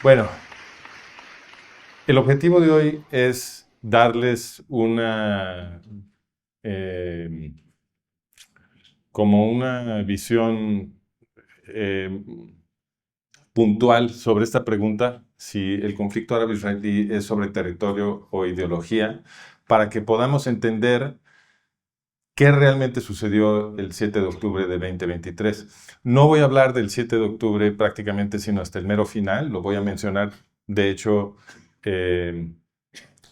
Bueno, el objetivo de hoy es darles una como una visión puntual sobre esta pregunta, si el conflicto árabe-israelí es sobre territorio o ideología, para que podamos entender qué realmente sucedió el 7 de octubre de 2023. No voy a hablar del 7 de octubre prácticamente sino hasta el mero final, lo voy a mencionar de hecho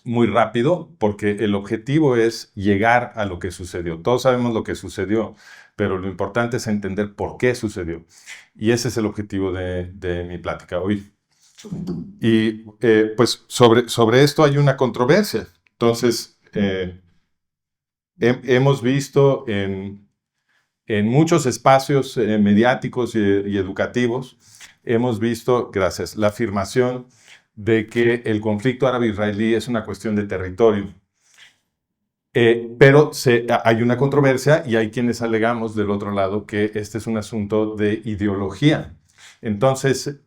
muy rápido, porque el objetivo es llegar a lo que sucedió. Todos sabemos lo que sucedió, pero lo importante es entender por qué sucedió. Y ese es el objetivo de mi plática hoy. Y pues sobre esto hay una controversia. Entonces, hemos visto en muchos espacios mediáticos y educativos, hemos visto, gracias, la afirmación de que el conflicto árabe-israelí es una cuestión de territorio. Pero hay una controversia y hay quienes alegamos del otro lado que este es un asunto de ideología. Entonces,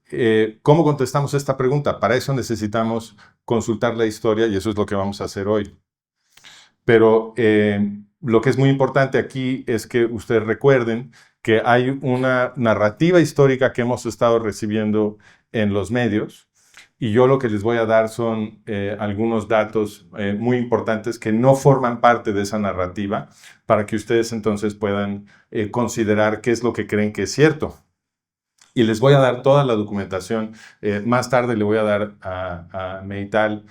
¿cómo contestamos esta pregunta? Para eso necesitamos consultar la historia y eso es lo que vamos a hacer hoy. Pero lo que es muy importante aquí es que ustedes recuerden que hay una narrativa histórica que hemos estado recibiendo en los medios y yo lo que les voy a dar son algunos datos muy importantes que no forman parte de esa narrativa para que ustedes entonces puedan considerar qué es lo que creen que es cierto. Y les voy a dar toda la documentación. Más tarde le voy a dar a Meital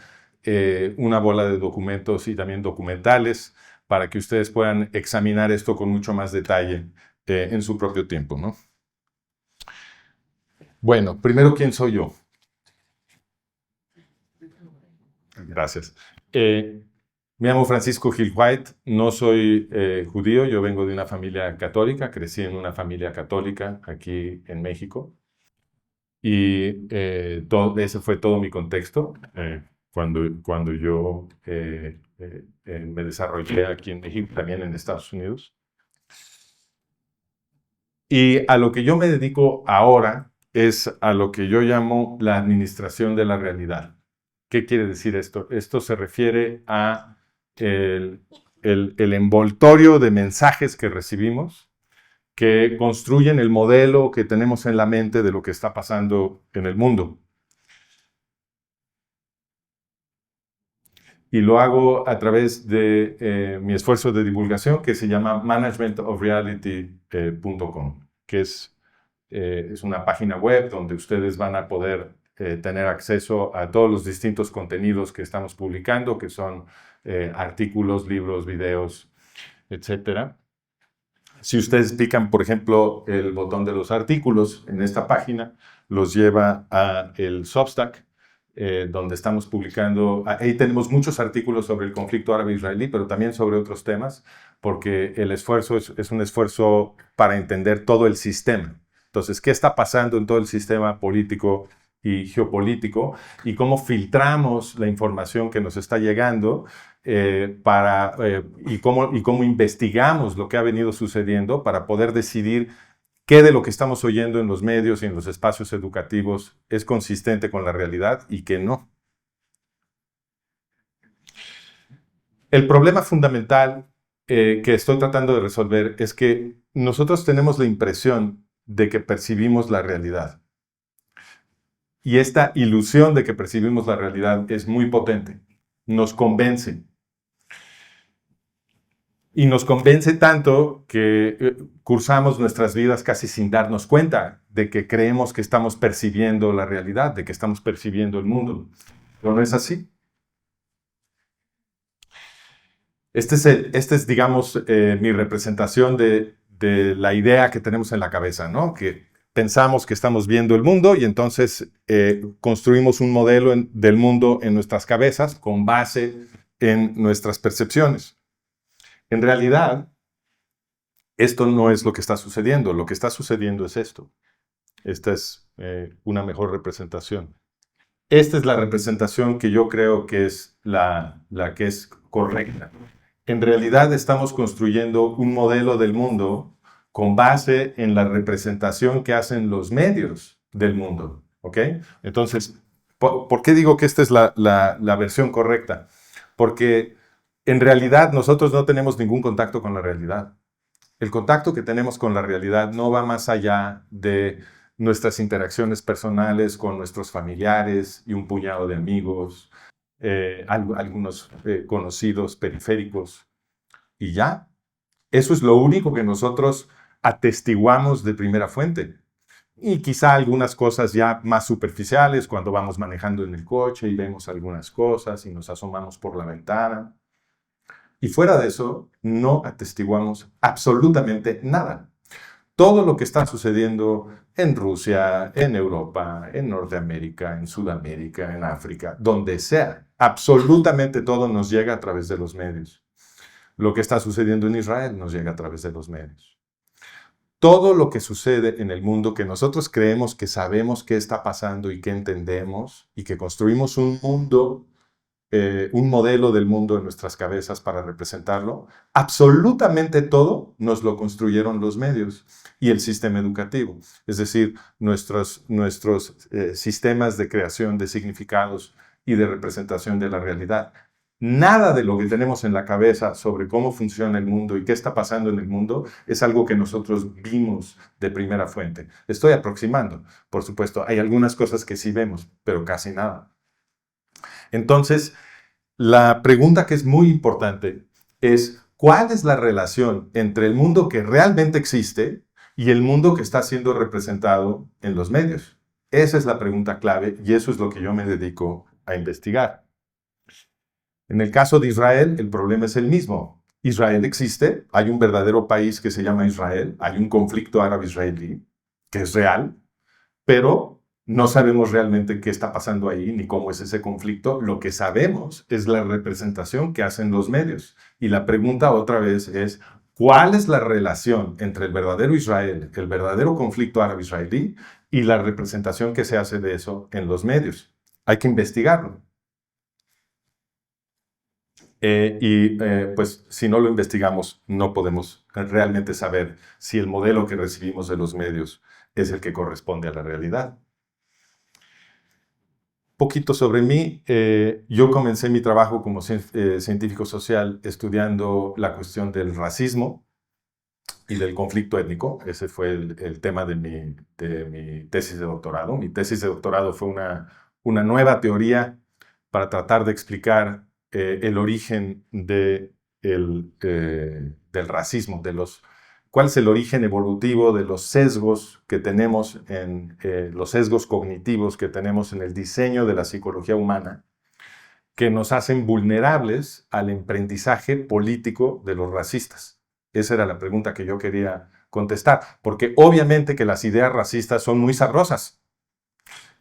una bola de documentos y también documentales para que ustedes puedan examinar esto con mucho más detalle en su propio tiempo, ¿no? Bueno, primero, ¿quién soy yo? Gracias. Me llamo Francisco Gil White, no soy judío, yo vengo de una familia católica, crecí en una familia católica aquí en México y ese fue todo mi contexto cuando yo me desarrollé aquí en México, también en Estados Unidos. Y a lo que yo me dedico ahora es a lo que yo llamo la administración de la realidad. ¿Qué quiere decir esto? Esto se refiere a el envoltorio de mensajes que recibimos que construyen el modelo que tenemos en la mente de lo que está pasando en el mundo. Y lo hago a través de mi esfuerzo de divulgación que se llama managementofreality.com, que es una página web donde ustedes van a poder tener acceso a todos los distintos contenidos que estamos publicando, que son artículos, libros, videos, etc. Si ustedes pican, por ejemplo, el botón de los artículos en esta página, los lleva a el Substack, donde estamos publicando. Ahí tenemos muchos artículos sobre el conflicto árabe-israelí, pero también sobre otros temas, porque el esfuerzo es un esfuerzo para entender todo el sistema. Entonces, ¿qué está pasando en todo el sistema político y geopolítico? Y cómo filtramos la información que nos está llegando y cómo investigamos lo que ha venido sucediendo para poder decidir qué de lo que estamos oyendo en los medios y en los espacios educativos es consistente con la realidad y qué no. El problema fundamental que estoy tratando de resolver es que nosotros tenemos la impresión de que percibimos la realidad. Y esta ilusión de que percibimos la realidad es muy potente. Nos convence. Y nos convence tanto que cursamos nuestras vidas casi sin darnos cuenta de que creemos que estamos percibiendo la realidad, de que estamos percibiendo el mundo. Pero no es así. Esta es, digamos, mi representación de la idea que tenemos en la cabeza, ¿no? Que pensamos que estamos viendo el mundo y entonces construimos un modelo del mundo en nuestras cabezas con base en nuestras percepciones. En realidad, esto no es lo que está sucediendo. Lo que está sucediendo es esto. Esta es una mejor representación. Esta es la representación que yo creo que es la que es correcta. En realidad estamos construyendo un modelo del mundo con base en la representación que hacen los medios del mundo, ¿ok? Entonces, ¿Por qué digo que esta es la versión correcta? Porque en realidad nosotros no tenemos ningún contacto con la realidad. El contacto que tenemos con la realidad no va más allá de nuestras interacciones personales con nuestros familiares y un puñado de amigos, algunos conocidos periféricos, y ya. Eso es lo único que nosotros atestiguamos de primera fuente. Y quizá algunas cosas ya más superficiales cuando vamos manejando en el coche y vemos algunas cosas y nos asomamos por la ventana. Y fuera de eso, no atestiguamos absolutamente nada. Todo lo que está sucediendo en Rusia, en Europa, en Norteamérica, en Sudamérica, en África, donde sea, absolutamente todo nos llega a través de los medios. Lo que está sucediendo en Israel nos llega a través de los medios. Todo lo que sucede en el mundo que nosotros creemos que sabemos qué está pasando y que entendemos y que construimos un mundo, un modelo del mundo en nuestras cabezas para representarlo, absolutamente todo nos lo construyeron los medios y el sistema educativo. Es decir, nuestros sistemas de creación de significados y de representación de la realidad. Nada de lo que tenemos en la cabeza sobre cómo funciona el mundo y qué está pasando en el mundo es algo que nosotros vimos de primera fuente. Estoy aproximando, por supuesto. Hay algunas cosas que sí vemos, pero casi nada. Entonces, la pregunta que es muy importante es, ¿cuál es la relación entre el mundo que realmente existe y el mundo que está siendo representado en los medios? Esa es la pregunta clave y eso es lo que yo me dedico a investigar. En el caso de Israel, el problema es el mismo. Israel existe, hay un verdadero país que se llama Israel, hay un conflicto árabe-israelí que es real, pero no sabemos realmente qué está pasando ahí ni cómo es ese conflicto. Lo que sabemos es la representación que hacen los medios. Y la pregunta otra vez es, ¿cuál es la relación entre el verdadero Israel, el verdadero conflicto árabe-israelí y la representación que se hace de eso en los medios? Hay que investigarlo. Pues si no lo investigamos, no podemos realmente saber si el modelo que recibimos de los medios es el que corresponde a la realidad. Poquito sobre mí. Yo comencé mi trabajo como científico social estudiando la cuestión del racismo y del conflicto étnico. Ese fue el tema de mi tesis de doctorado. Mi tesis de doctorado fue una nueva teoría para tratar de explicar el origen del racismo, cuál es el origen evolutivo de los sesgos que tenemos los sesgos cognitivos que tenemos en el diseño de la psicología humana, que nos hacen vulnerables al aprendizaje político de los racistas. Esa era la pregunta que yo quería contestar, porque obviamente que las ideas racistas son muy sabrosas.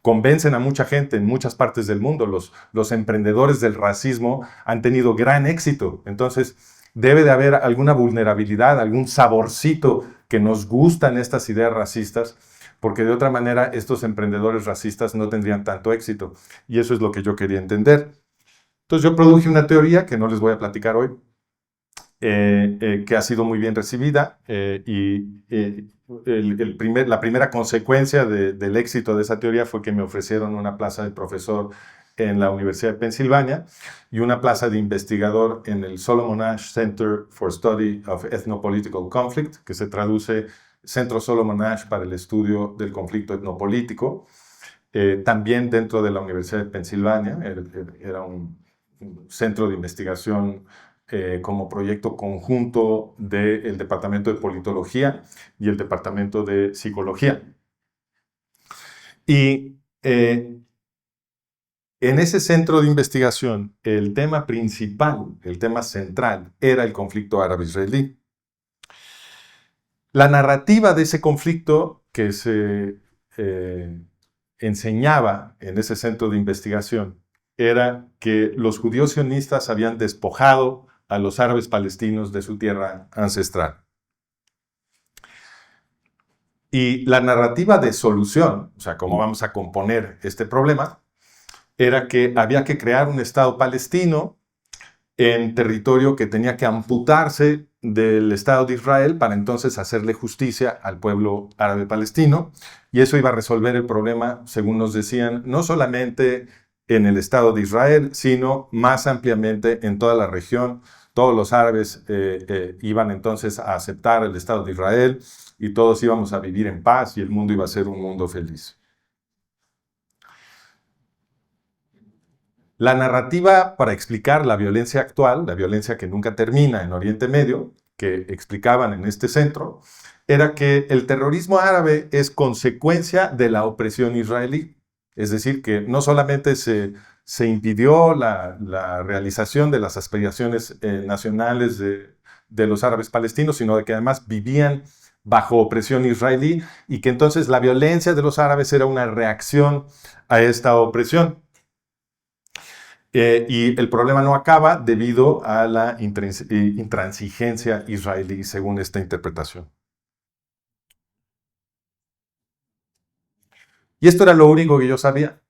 Convencen a mucha gente en muchas partes del mundo. Los emprendedores del racismo han tenido gran éxito. Entonces, debe de haber alguna vulnerabilidad, algún saborcito que nos gustan estas ideas racistas, porque de otra manera estos emprendedores racistas no tendrían tanto éxito. Y eso es lo que yo quería entender. Entonces, yo produje una teoría que no les voy a platicar hoy, que ha sido muy bien recibida la primera consecuencia del éxito de esa teoría fue que me ofrecieron una plaza de profesor en la Universidad de Pensilvania y una plaza de investigador en el Solomon Asch Center for Study of Ethnopolitical Conflict, que se traduce Centro Solomon Asch para el estudio del conflicto etnopolítico. También dentro de la Universidad de Pensilvania, era un centro de investigación como proyecto conjunto del Departamento de Politología y el Departamento de Psicología. Y en ese centro de investigación, el tema principal, el tema central, era el conflicto árabe-israelí. La narrativa de ese conflicto que se enseñaba en ese centro de investigación era que los judíos sionistas habían despojado a los árabes palestinos de su tierra ancestral. Y la narrativa de solución, o sea, cómo vamos a componer este problema, era que había que crear un Estado palestino en territorio que tenía que amputarse del Estado de Israel para entonces hacerle justicia al pueblo árabe palestino, y eso iba a resolver el problema, según nos decían, no solamente en el Estado de Israel, sino más ampliamente en toda la región. Todos los árabes iban entonces a aceptar el Estado de Israel y todos íbamos a vivir en paz y el mundo iba a ser un mundo feliz. La narrativa para explicar la violencia actual, la violencia que nunca termina en Oriente Medio, que explicaban en este centro, era que el terrorismo árabe es consecuencia de la opresión israelí. Es decir, que no solamente se impidió la realización de las aspiraciones nacionales de los árabes palestinos, sino de que además vivían bajo opresión israelí y que entonces la violencia de los árabes era una reacción a esta opresión. Y el problema no acaba debido a la intransigencia israelí, según esta interpretación. Y esto era lo único que yo sabía,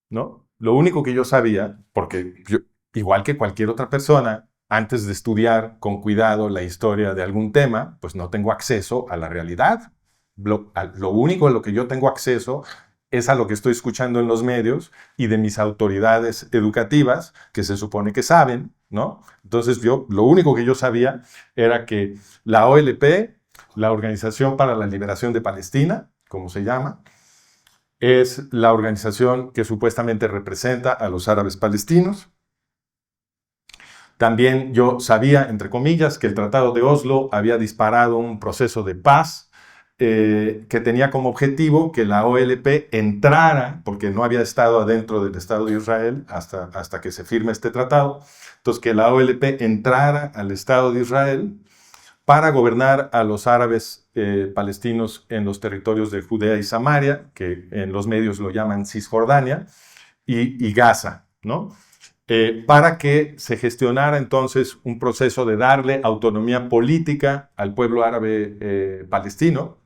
¿no? Lo único que yo sabía, porque yo, igual que cualquier otra persona, antes de estudiar con cuidado la historia de algún tema, pues no tengo acceso a la realidad. Lo único a lo que yo tengo acceso es a lo que estoy escuchando en los medios y de mis autoridades educativas, que se supone que saben, ¿no? Entonces lo único que yo sabía era que la OLP, la Organización para la Liberación de Palestina, como se llama, es la organización que supuestamente representa a los árabes palestinos. También yo sabía, entre comillas, que el Tratado de Oslo había disparado un proceso de paz que tenía como objetivo que la OLP entrara, porque no había estado adentro del Estado de Israel hasta que se firme este tratado, entonces que la OLP entrara al Estado de Israel para gobernar a los árabes palestinos en los territorios de Judea y Samaria, que en los medios lo llaman Cisjordania, y Gaza, ¿no? Para que se gestionara entonces un proceso de darle autonomía política al pueblo árabe palestino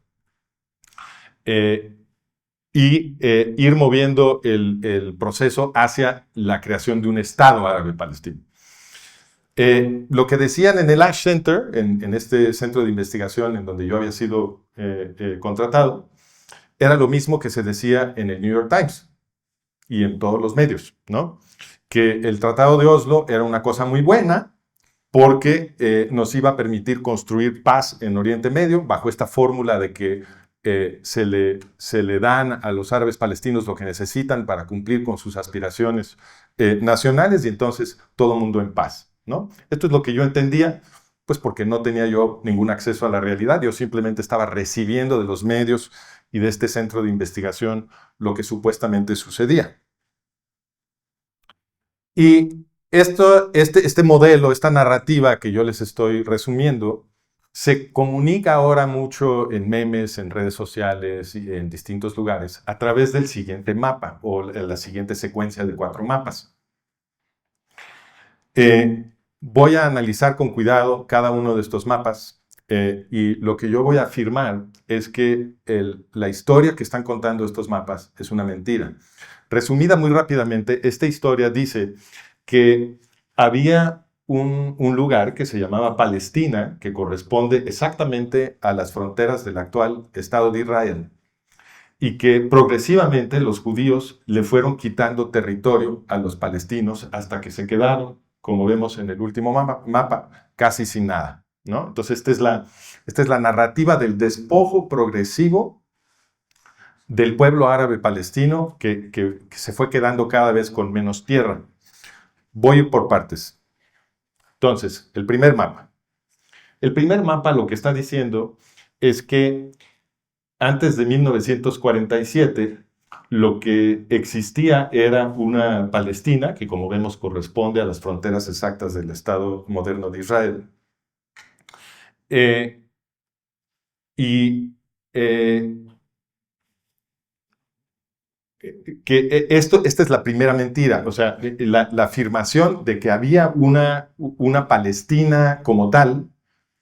y ir moviendo el proceso hacia la creación de un Estado árabe palestino. Lo que decían en el Ash Center, en este centro de investigación en donde yo había sido contratado, era lo mismo que se decía en el New York Times y en todos los medios, ¿no? Que el Tratado de Oslo era una cosa muy buena porque nos iba a permitir construir paz en Oriente Medio bajo esta fórmula de que se le dan a los árabes palestinos lo que necesitan para cumplir con sus aspiraciones nacionales y entonces todo mundo en paz, ¿no? Esto es lo que yo entendía, pues porque no tenía yo ningún acceso a la realidad, yo simplemente estaba recibiendo de los medios y de este centro de investigación lo que supuestamente sucedía. Y este modelo, esta narrativa que yo les estoy resumiendo, se comunica ahora mucho en memes, en redes sociales y en distintos lugares a través del siguiente mapa o la siguiente secuencia de 4 mapas. Voy a analizar con cuidado cada uno de estos mapas y lo que yo voy a afirmar es que la historia que están contando estos mapas es una mentira. Resumida muy rápidamente, esta historia dice que había un lugar que se llamaba Palestina, que corresponde exactamente a las fronteras del actual Estado de Israel, y que progresivamente los judíos le fueron quitando territorio a los palestinos hasta que se quedaron, como vemos en el último mapa, casi sin nada, ¿no? Entonces esta es la narrativa del despojo progresivo del pueblo árabe palestino que se fue quedando cada vez con menos tierra. Voy por partes. Entonces, el primer mapa. El primer mapa lo que está diciendo es que antes de 1947, lo que existía era una Palestina, que como vemos corresponde a las fronteras exactas del Estado moderno de Israel. Esta es la primera mentira, o sea, la afirmación de que había una Palestina como tal,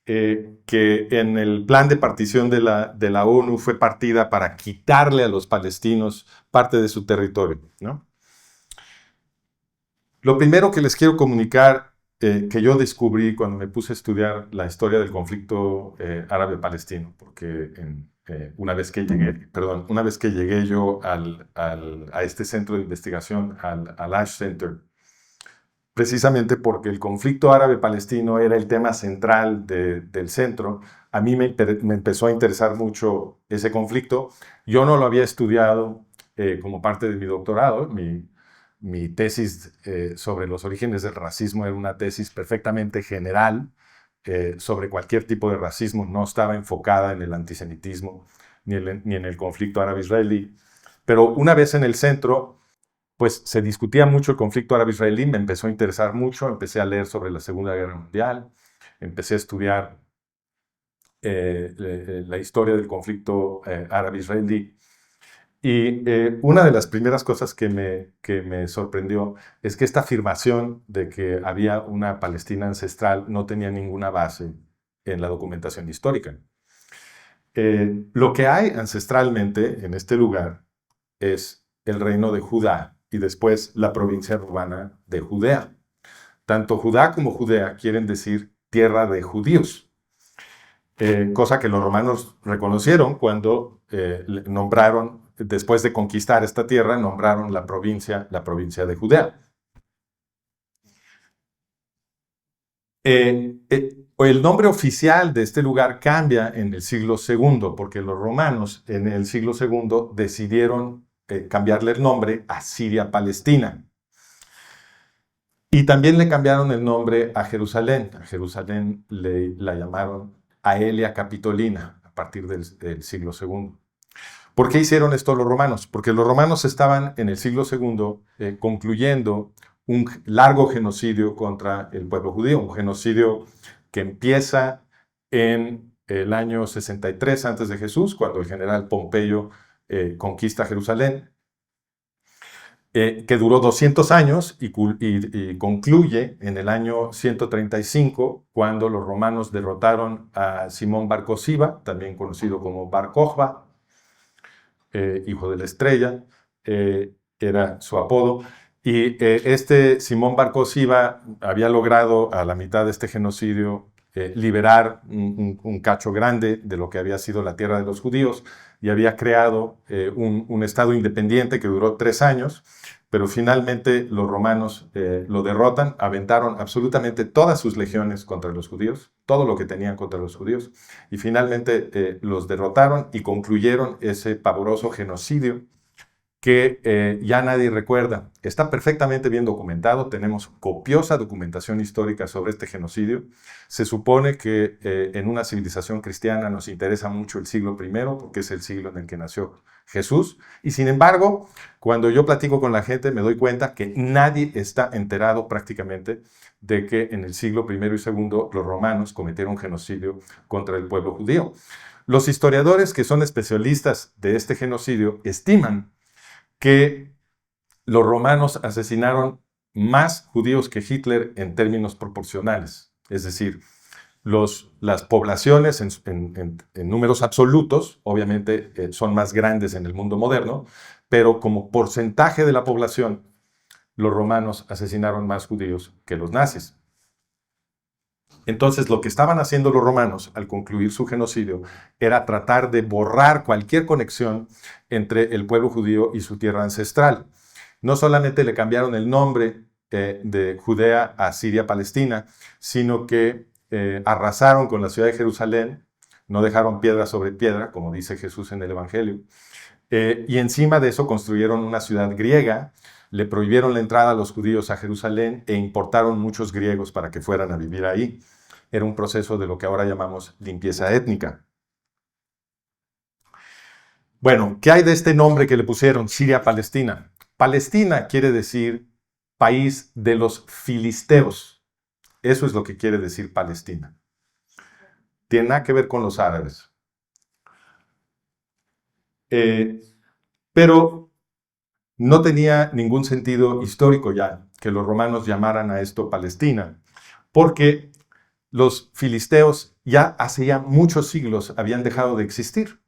que en el plan de partición de la ONU fue partida para quitarle a los palestinos parte de su territorio, ¿no? Lo primero que les quiero comunicar que yo descubrí cuando me puse a estudiar la historia del conflicto árabe-palestino, porque una vez que llegué yo a este centro de investigación, al Ash Center, precisamente porque el conflicto árabe-palestino era el tema central del centro, a mí me empezó a interesar mucho ese conflicto. Yo no lo había estudiado como parte de mi doctorado. Mi tesis sobre los orígenes del racismo era una tesis perfectamente general sobre cualquier tipo de racismo. No estaba enfocada en el antisemitismo ni en el conflicto árabe-israelí. Pero una vez en el centro, pues se discutía mucho el conflicto árabe-israelí, me empezó a interesar mucho, empecé a leer sobre la Segunda Guerra Mundial, empecé a estudiar la historia del conflicto árabe-israelí. Y una de las primeras cosas que me sorprendió es que esta afirmación de que había una Palestina ancestral no tenía ninguna base en la documentación histórica. Lo que hay ancestralmente en este lugar es el reino de Judá y después la provincia romana de Judea. Tanto Judá como Judea quieren decir tierra de judíos, cosa que los romanos reconocieron cuando nombraron, después de conquistar esta tierra, nombraron la provincia de Judea. El nombre oficial de este lugar cambia en el siglo II, porque los romanos en el siglo II decidieron cambiarle el nombre a Siria-Palestina. Y también le cambiaron el nombre a Jerusalén. A Jerusalén la llamaron Aelia Capitolina a partir del siglo II. ¿Por qué hicieron esto los romanos? Porque los romanos estaban en el siglo II concluyendo un largo genocidio contra el pueblo judío, un genocidio que empieza en el año 63 a.C., cuando el general Pompeyo conquista Jerusalén, que duró 200 años y concluye en el año 135, cuando los romanos derrotaron a Simón Bar Cosiba, también conocido como Bar Kokhba, hijo de la estrella, era su apodo. Y este Simón Bar Cosiba había logrado a la mitad de este genocidio liberar un cacho grande de lo que había sido la tierra de los judíos y había creado un estado independiente que duró 3 años, pero finalmente los romanos lo derrotan, aventaron absolutamente todas sus legiones contra los judíos, todo lo que tenían contra los judíos, y finalmente los derrotaron y concluyeron ese pavoroso genocidio que ya nadie recuerda. Está perfectamente bien documentado, tenemos copiosa documentación histórica sobre este genocidio. Se supone que en una civilización cristiana nos interesa mucho el siglo I, porque es el siglo en el que nació Jesús, y sin embargo, cuando yo platico con la gente me doy cuenta que nadie está enterado prácticamente de que en el siglo I y II los romanos cometieron genocidio contra el pueblo judío. Los historiadores que son especialistas de este genocidio estiman que los romanos asesinaron más judíos que Hitler en términos proporcionales. Es decir, las poblaciones en números absolutos, obviamente son más grandes en el mundo moderno, pero como porcentaje de la población, los romanos asesinaron más judíos que los nazis. Entonces, lo que estaban haciendo los romanos al concluir su genocidio era tratar de borrar cualquier conexión entre el pueblo judío y su tierra ancestral. No solamente le cambiaron el nombre de Judea a Siria-Palestina, sino que arrasaron con la ciudad de Jerusalén, no dejaron piedra sobre piedra, como dice Jesús en el Evangelio, y encima de eso construyeron una ciudad griega, le prohibieron la entrada a los judíos a Jerusalén e importaron muchos griegos para que fueran a vivir ahí. Era un proceso de lo que ahora llamamos limpieza étnica. Bueno, ¿qué hay de este nombre que le pusieron, Siria-Palestina? Palestina quiere decir país de los filisteos. Eso es lo que quiere decir Palestina. Tiene nada que ver con los árabes. Pero no tenía ningún sentido histórico ya que los romanos llamaran a esto Palestina, porque los filisteos ya hace ya muchos siglos habían dejado de existir.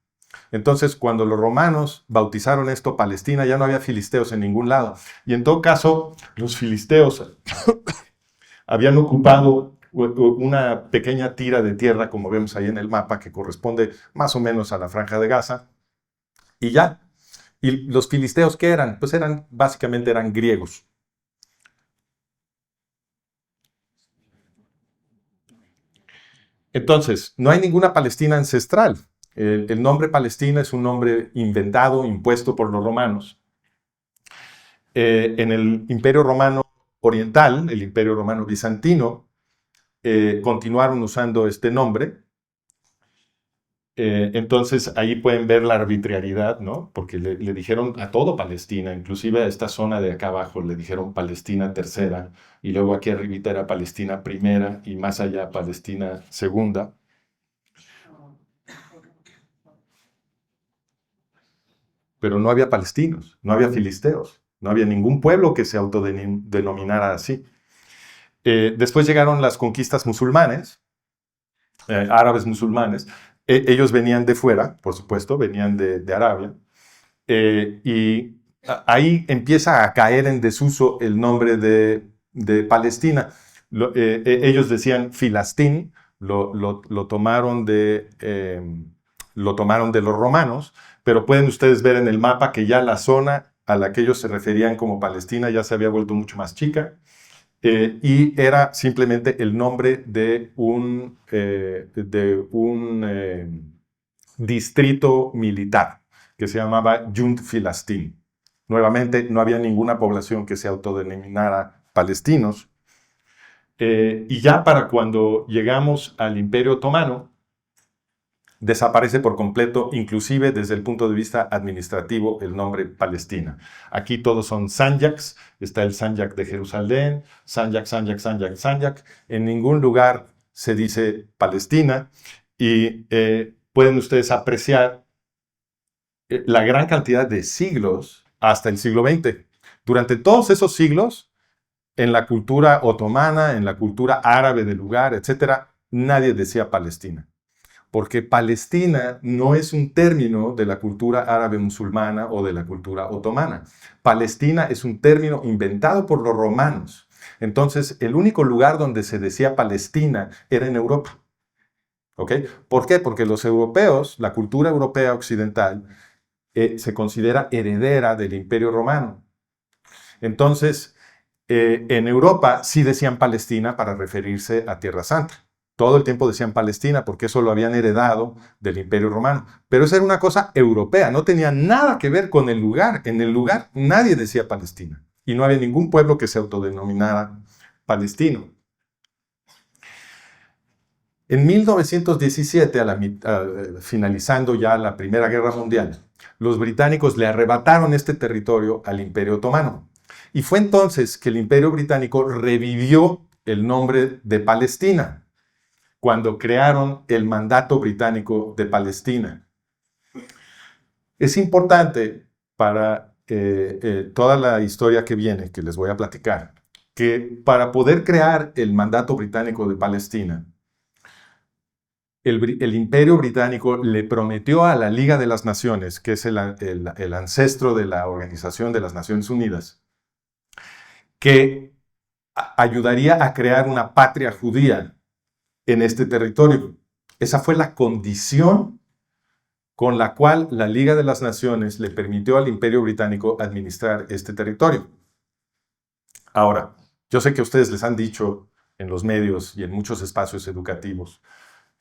Entonces, cuando los romanos bautizaron esto Palestina, ya no había filisteos en ningún lado. Y en todo caso, los filisteos habían ocupado una pequeña tira de tierra, como vemos ahí en el mapa, que corresponde más o menos a la Franja de Gaza, y ya. ¿Y los filisteos qué eran? Pues básicamente eran griegos. Entonces, no hay ninguna Palestina ancestral. El nombre Palestina es un nombre inventado, impuesto por los romanos. En el Imperio Romano Oriental, el Imperio Romano Bizantino, continuaron usando este nombre. Entonces ahí pueden ver la arbitrariedad, ¿no? Porque le dijeron a todo Palestina, inclusive a esta zona de acá abajo le dijeron Palestina tercera, y luego aquí arribita era Palestina primera, y más allá Palestina segunda. Pero no había palestinos, no había filisteos, no había ningún pueblo que se autodenominara así. Después llegaron las conquistas musulmanes, árabes musulmanes. Ellos venían de fuera, por supuesto, venían de Arabia. Y ahí empieza a caer en desuso el nombre de Palestina. Ellos decían Filastín, lo tomaron lo tomaron de los romanos, pero pueden ustedes ver en el mapa que ya la zona a la que ellos se referían como Palestina ya se había vuelto mucho más chica. Y era simplemente el nombre de un distrito militar que se llamaba Junt Filastín. Nuevamente, no había ninguna población que se autodenominara palestinos. Y ya para cuando llegamos al Imperio Otomano, desaparece por completo, inclusive desde el punto de vista administrativo, el nombre Palestina. Aquí todos son Sanjaks, está el Sanjak de Jerusalén, Sanjak, Sanjak, Sanjak, Sanjak. En ningún lugar se dice Palestina y pueden ustedes apreciar la gran cantidad de siglos hasta el siglo XX. Durante todos esos siglos, en la cultura otomana, en la cultura árabe del lugar, etc., nadie decía Palestina. Porque Palestina no es un término de la cultura árabe musulmana o de la cultura otomana. Palestina es un término inventado por los romanos. Entonces, el único lugar donde se decía Palestina era en Europa. ¿Ok? ¿Por qué? Porque los europeos, la cultura europea occidental, se considera heredera del Imperio Romano. Entonces, en Europa sí decían Palestina para referirse a Tierra Santa. Todo el tiempo decían Palestina porque eso lo habían heredado del Imperio Romano. Pero esa era una cosa europea, no tenía nada que ver con el lugar. En el lugar nadie decía Palestina. Y no había ningún pueblo que se autodenominara palestino. En 1917, finalizando ya la Primera Guerra Mundial, los británicos le arrebataron este territorio al Imperio Otomano. Y fue entonces que el Imperio Británico revivió el nombre de Palestina, cuando crearon el Mandato Británico de Palestina. Es importante para toda la historia que viene, que les voy a platicar, que para poder crear el Mandato Británico de Palestina, el Imperio Británico le prometió a la Liga de las Naciones, que es el ancestro de la Organización de las Naciones Unidas, que ayudaría a crear una patria judía en este territorio. Esa fue la condición con la cual la Liga de las Naciones le permitió al Imperio Británico administrar este territorio. Ahora, yo sé que ustedes les han dicho en los medios y en muchos espacios educativos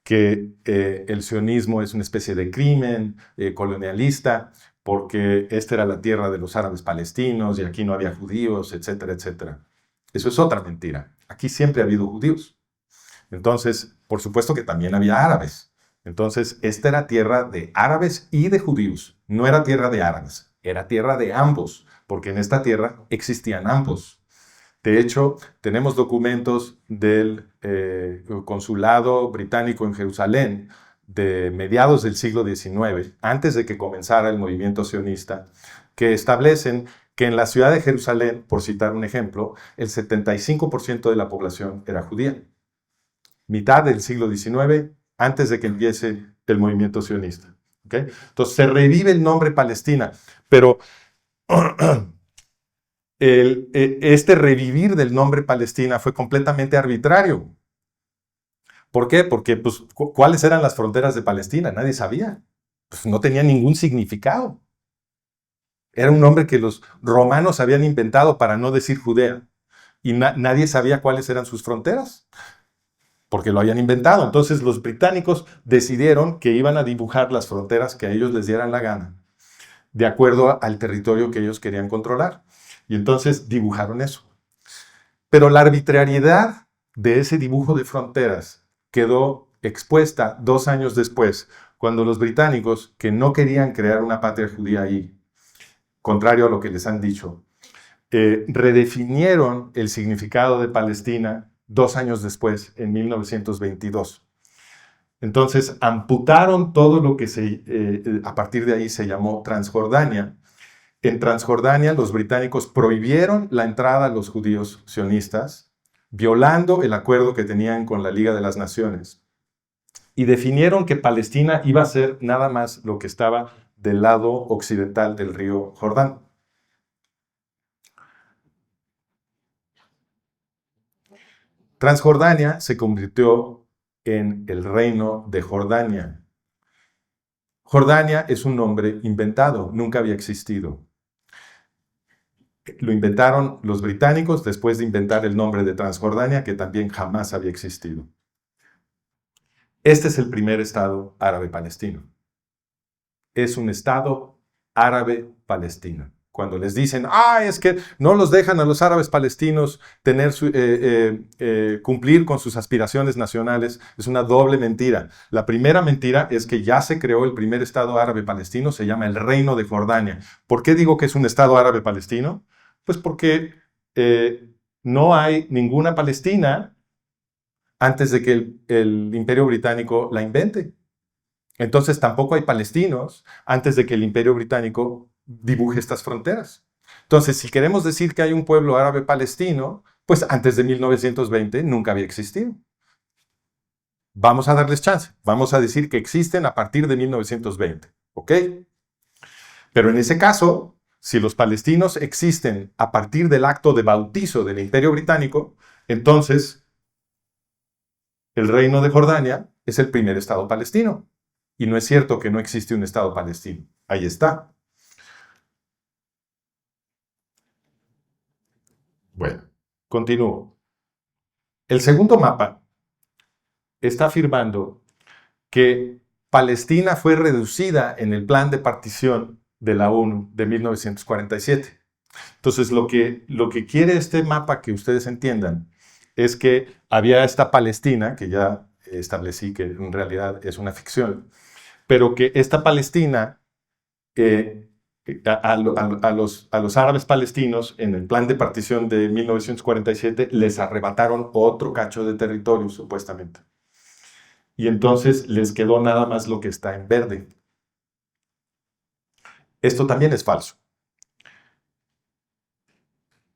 que el sionismo es una especie de crimen colonialista, porque esta era la tierra de los árabes palestinos y aquí no había judíos, etcétera, etcétera. Eso es otra mentira. Aquí siempre ha habido judíos. Entonces, por supuesto que también había árabes. Entonces, esta era tierra de árabes y de judíos. No era tierra de árabes, era tierra de ambos, porque en esta tierra existían ambos. De hecho, tenemos documentos del consulado británico en Jerusalén de mediados del siglo XIX, antes de que comenzara el movimiento sionista, que establecen que en la ciudad de Jerusalén, por citar un ejemplo, el 75% de la población era judía. Mitad del siglo XIX, antes de que empiece el movimiento sionista. ¿Okay? Entonces se revive el nombre Palestina, pero este revivir del nombre Palestina fue completamente arbitrario. ¿Por qué? Porque, pues, ¿cuáles eran las fronteras de Palestina? Nadie sabía. Pues no tenía ningún significado. Era un nombre que los romanos habían inventado para no decir Judea. Y nadie sabía cuáles eran sus fronteras, porque lo habían inventado. Entonces los británicos decidieron que iban a dibujar las fronteras que a ellos les dieran la gana, de acuerdo al territorio que ellos querían controlar. Y entonces dibujaron eso. Pero la arbitrariedad de ese dibujo de fronteras quedó expuesta 2 años después, cuando los británicos, que no querían crear una patria judía ahí, contrario a lo que les han dicho, redefinieron el significado de Palestina 2 años después, en 1922. Entonces amputaron todo lo que a partir de ahí se llamó Transjordania. En Transjordania los británicos prohibieron la entrada a los judíos sionistas, violando el acuerdo que tenían con la Liga de las Naciones. Y definieron que Palestina iba a ser nada más lo que estaba del lado occidental del río Jordán. Transjordania se convirtió en el reino de Jordania. Jordania es un nombre inventado, nunca había existido. Lo inventaron los británicos después de inventar el nombre de Transjordania, que también jamás había existido. Este es el primer estado árabe palestino. Es un estado árabe palestino. Cuando les dicen, es que no los dejan a los árabes palestinos cumplir con sus aspiraciones nacionales, es una doble mentira. La primera mentira es que ya se creó el primer estado árabe palestino, se llama el Reino de Jordania. ¿Por qué digo que es un estado árabe palestino? Pues porque no hay ninguna Palestina antes de que el Imperio Británico la invente. Entonces tampoco hay palestinos antes de que el Imperio Británico dibuje estas fronteras. Entonces, si queremos decir que hay un pueblo árabe palestino, pues antes de 1920 nunca había existido. Vamos a darles chance. Vamos a decir que existen a partir de 1920. ¿Ok? Pero en ese caso, si los palestinos existen a partir del acto de bautizo del Imperio Británico, entonces el Reino de Jordania es el primer Estado palestino. Y no es cierto que no existe un Estado palestino. Ahí está. Bueno, continúo. El segundo mapa está afirmando que Palestina fue reducida en el plan de partición de la ONU de 1947. Entonces, lo que quiere este mapa que ustedes entiendan es que había esta Palestina, que ya establecí que en realidad es una ficción, pero que esta Palestina, a los árabes palestinos, en el plan de partición de 1947, les arrebataron otro cacho de territorio, supuestamente. Y entonces les quedó nada más lo que está en verde. Esto también es falso.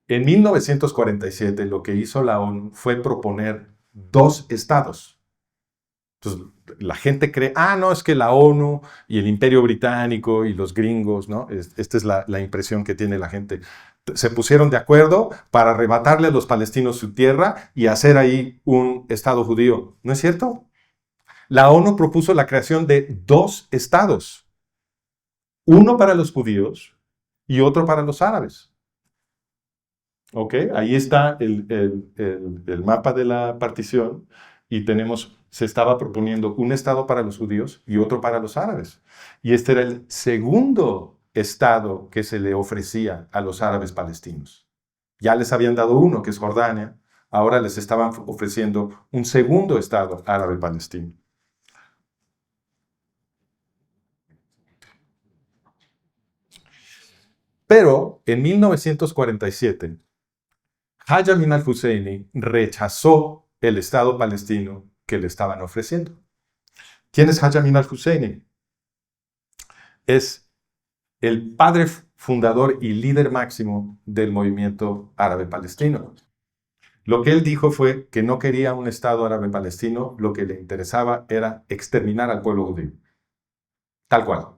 En 1947 lo que hizo la ONU fue proponer 2 estados. Entonces la gente cree, no, es que la ONU y el Imperio Británico y los gringos, ¿no? Esta es la impresión que tiene la gente. Se pusieron de acuerdo para arrebatarle a los palestinos su tierra y hacer ahí un estado judío. ¿No es cierto? La ONU propuso la creación de 2 estados. Uno para los judíos y otro para los árabes. ¿Ok? Ahí está el mapa de la partición y se estaba proponiendo un estado para los judíos y otro para los árabes. Y este era el segundo estado que se le ofrecía a los árabes palestinos. Ya les habían dado uno, que es Jordania, ahora les estaban ofreciendo un segundo estado árabe palestino. Pero en 1947, Haj Amin al-Husseini rechazó el Estado palestino que le estaban ofreciendo. ¿Quién es Haj Amin al-Husseini? Es el padre fundador y líder máximo del movimiento árabe palestino. Lo que él dijo fue que no quería un Estado árabe palestino, lo que le interesaba era exterminar al pueblo judío. Tal cual.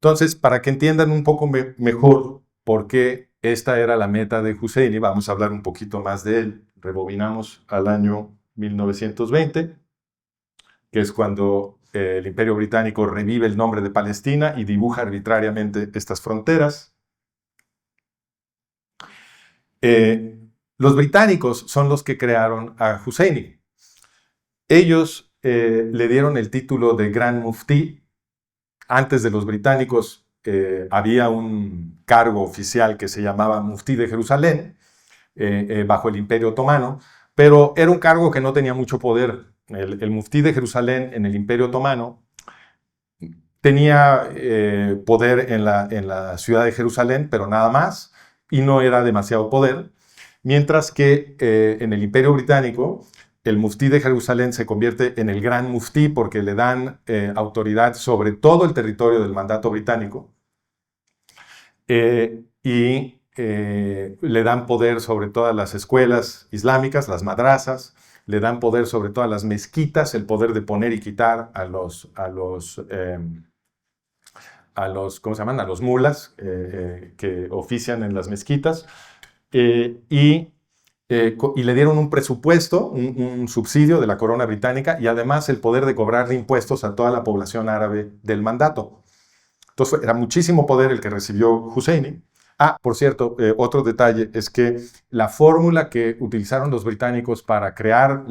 Entonces, para que entiendan un poco mejor por qué esta era la meta de Husseini, vamos a hablar un poquito más de él. Rebobinamos al año 1920, que es cuando el Imperio Británico revive el nombre de Palestina y dibuja arbitrariamente estas fronteras. Eh, los británicos son los que crearon a Husseini. Ellos le dieron el título de Gran Muftí. Antes de los británicos había un cargo oficial que se llamaba Muftí de Jerusalén, bajo el Imperio Otomano, pero era un cargo que no tenía mucho poder. El Muftí de Jerusalén en el Imperio Otomano tenía poder en la ciudad de Jerusalén, pero nada más, y no era demasiado poder, mientras que en el Imperio Británico el muftí de Jerusalén se convierte en el gran muftí porque le dan autoridad sobre todo el territorio del mandato británico y le dan poder sobre todas las escuelas islámicas, las madrazas, le dan poder sobre todas las mezquitas, el poder de poner y quitar a los ¿cómo se llaman? A los mulas que ofician en las mezquitas. Y le dieron un presupuesto, un subsidio de la corona británica y además el poder de cobrarle impuestos a toda la población árabe del mandato. Entonces era muchísimo poder el que recibió Husseini. Ah, por cierto, otro detalle es que la fórmula que utilizaron los británicos para crear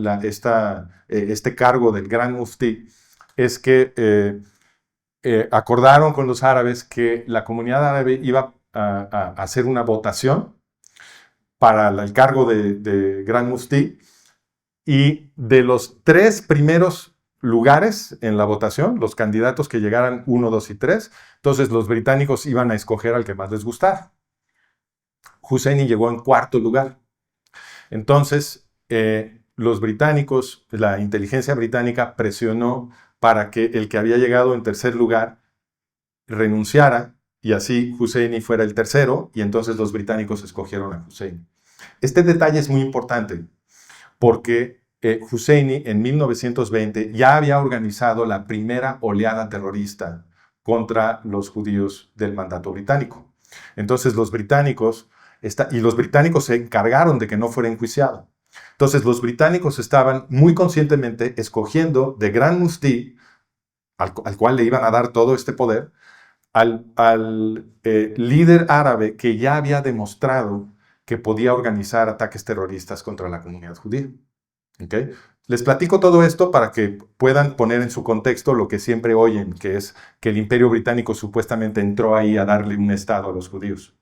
este cargo del gran muftí es que acordaron con los árabes que la comunidad árabe iba a hacer una votación para el cargo de Gran Muftí, y de los 3 primeros lugares en la votación, los candidatos que llegaran 1, 2 y 3, entonces los británicos iban a escoger al que más les gustara. Husseini llegó en 4º lugar. Entonces, los británicos, la inteligencia británica presionó para que el que había llegado en 3er lugar renunciara y así Husseini fuera el 3º, y entonces los británicos escogieron a Husseini. Este detalle es muy importante porque Husseini en 1920 ya había organizado la primera oleada terrorista contra los judíos del mandato británico. Entonces los británicos se encargaron de que no fuera enjuiciado. Entonces los británicos estaban muy conscientemente escogiendo de gran muftí, al cual le iban a dar todo este poder, al líder árabe que ya había demostrado que podía organizar ataques terroristas contra la comunidad judía. ¿Okay? Les platico todo esto para que puedan poner en su contexto lo que siempre oyen, que es que el Imperio Británico supuestamente entró ahí a darle un estado a los judíos.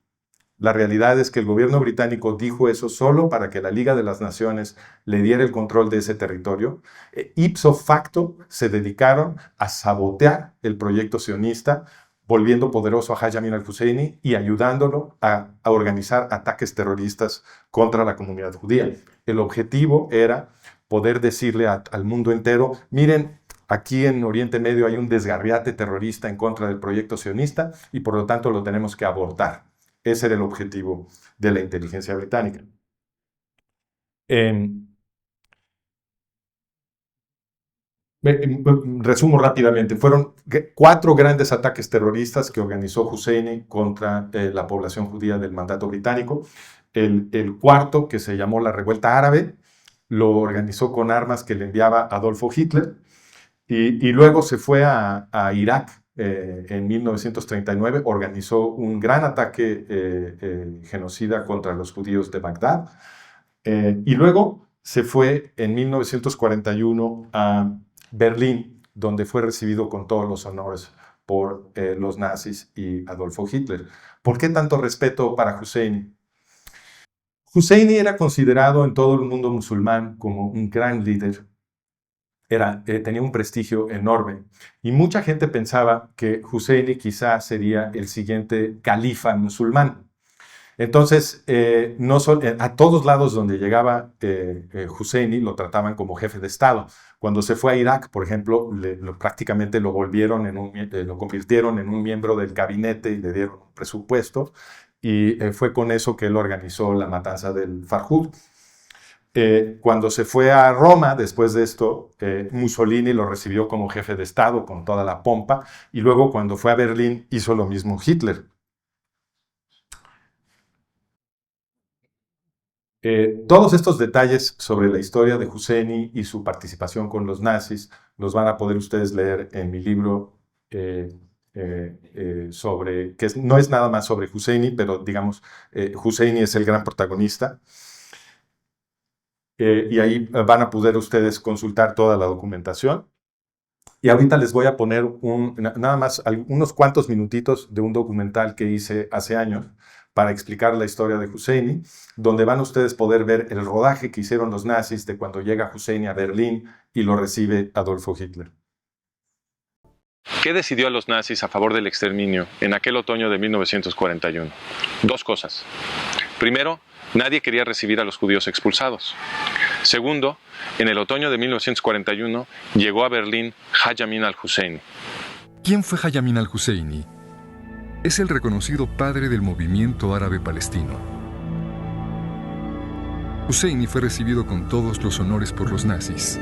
La realidad es que el gobierno británico dijo eso solo para que la Liga de las Naciones le diera el control de ese territorio. Ipso facto se dedicaron a sabotear el proyecto sionista, volviendo poderoso a Haj Amin al-Husseini y ayudándolo a organizar ataques terroristas contra la comunidad judía. El objetivo era poder decirle al mundo entero, miren, aquí en Oriente Medio hay un desgarriate terrorista en contra del proyecto sionista y por lo tanto lo tenemos que abortar. Ese era el objetivo de la inteligencia británica. Resumo rápidamente. Fueron 4 grandes ataques terroristas que organizó Husseini contra la población judía del mandato británico. El cuarto, que se llamó la Revuelta Árabe, lo organizó con armas que le enviaba Adolfo Hitler. Y luego se fue a Irak en 1939, organizó un gran ataque genocida contra los judíos de Bagdad. Y luego se fue en 1941 a Berlín, donde fue recibido con todos los honores por los nazis y Adolfo Hitler. ¿Por qué tanto respeto para Husseini? Husseini era considerado en todo el mundo musulmán como un gran líder. Tenía un prestigio enorme y mucha gente pensaba que Husseini quizá sería el siguiente califa musulmán. Entonces, a todos lados donde llegaba Husseini lo trataban como jefe de Estado. Cuando se fue a Irak, por ejemplo, prácticamente lo convirtieron en un miembro del gabinete y le dieron un presupuesto, y fue con eso que él organizó la matanza del Farhud. Cuando se fue a Roma, después de esto, Mussolini lo recibió como jefe de Estado con toda la pompa, y luego cuando fue a Berlín hizo lo mismo Hitler. Todos estos detalles sobre la historia de Husseini y su participación con los nazis los van a poder ustedes leer en mi libro no es nada más sobre Husseini, pero digamos, Husseini es el gran protagonista. Y ahí van a poder ustedes consultar toda la documentación. Y ahorita les voy a poner nada más unos cuantos minutitos de un documental que hice hace años para explicar la historia de Husseini, donde van ustedes poder ver el rodaje que hicieron los nazis de cuando llega Husseini a Berlín y lo recibe Adolfo Hitler. ¿Qué decidió a los nazis a favor del exterminio en aquel otoño de 1941? Dos cosas. Primero, nadie quería recibir a los judíos expulsados. Segundo, en el otoño de 1941 llegó a Berlín Haj Amin al-Husseini. ¿Quién fue Haj Amin al-Husseini? Es el reconocido padre del movimiento árabe palestino. Husseini fue recibido con todos los honores por los nazis.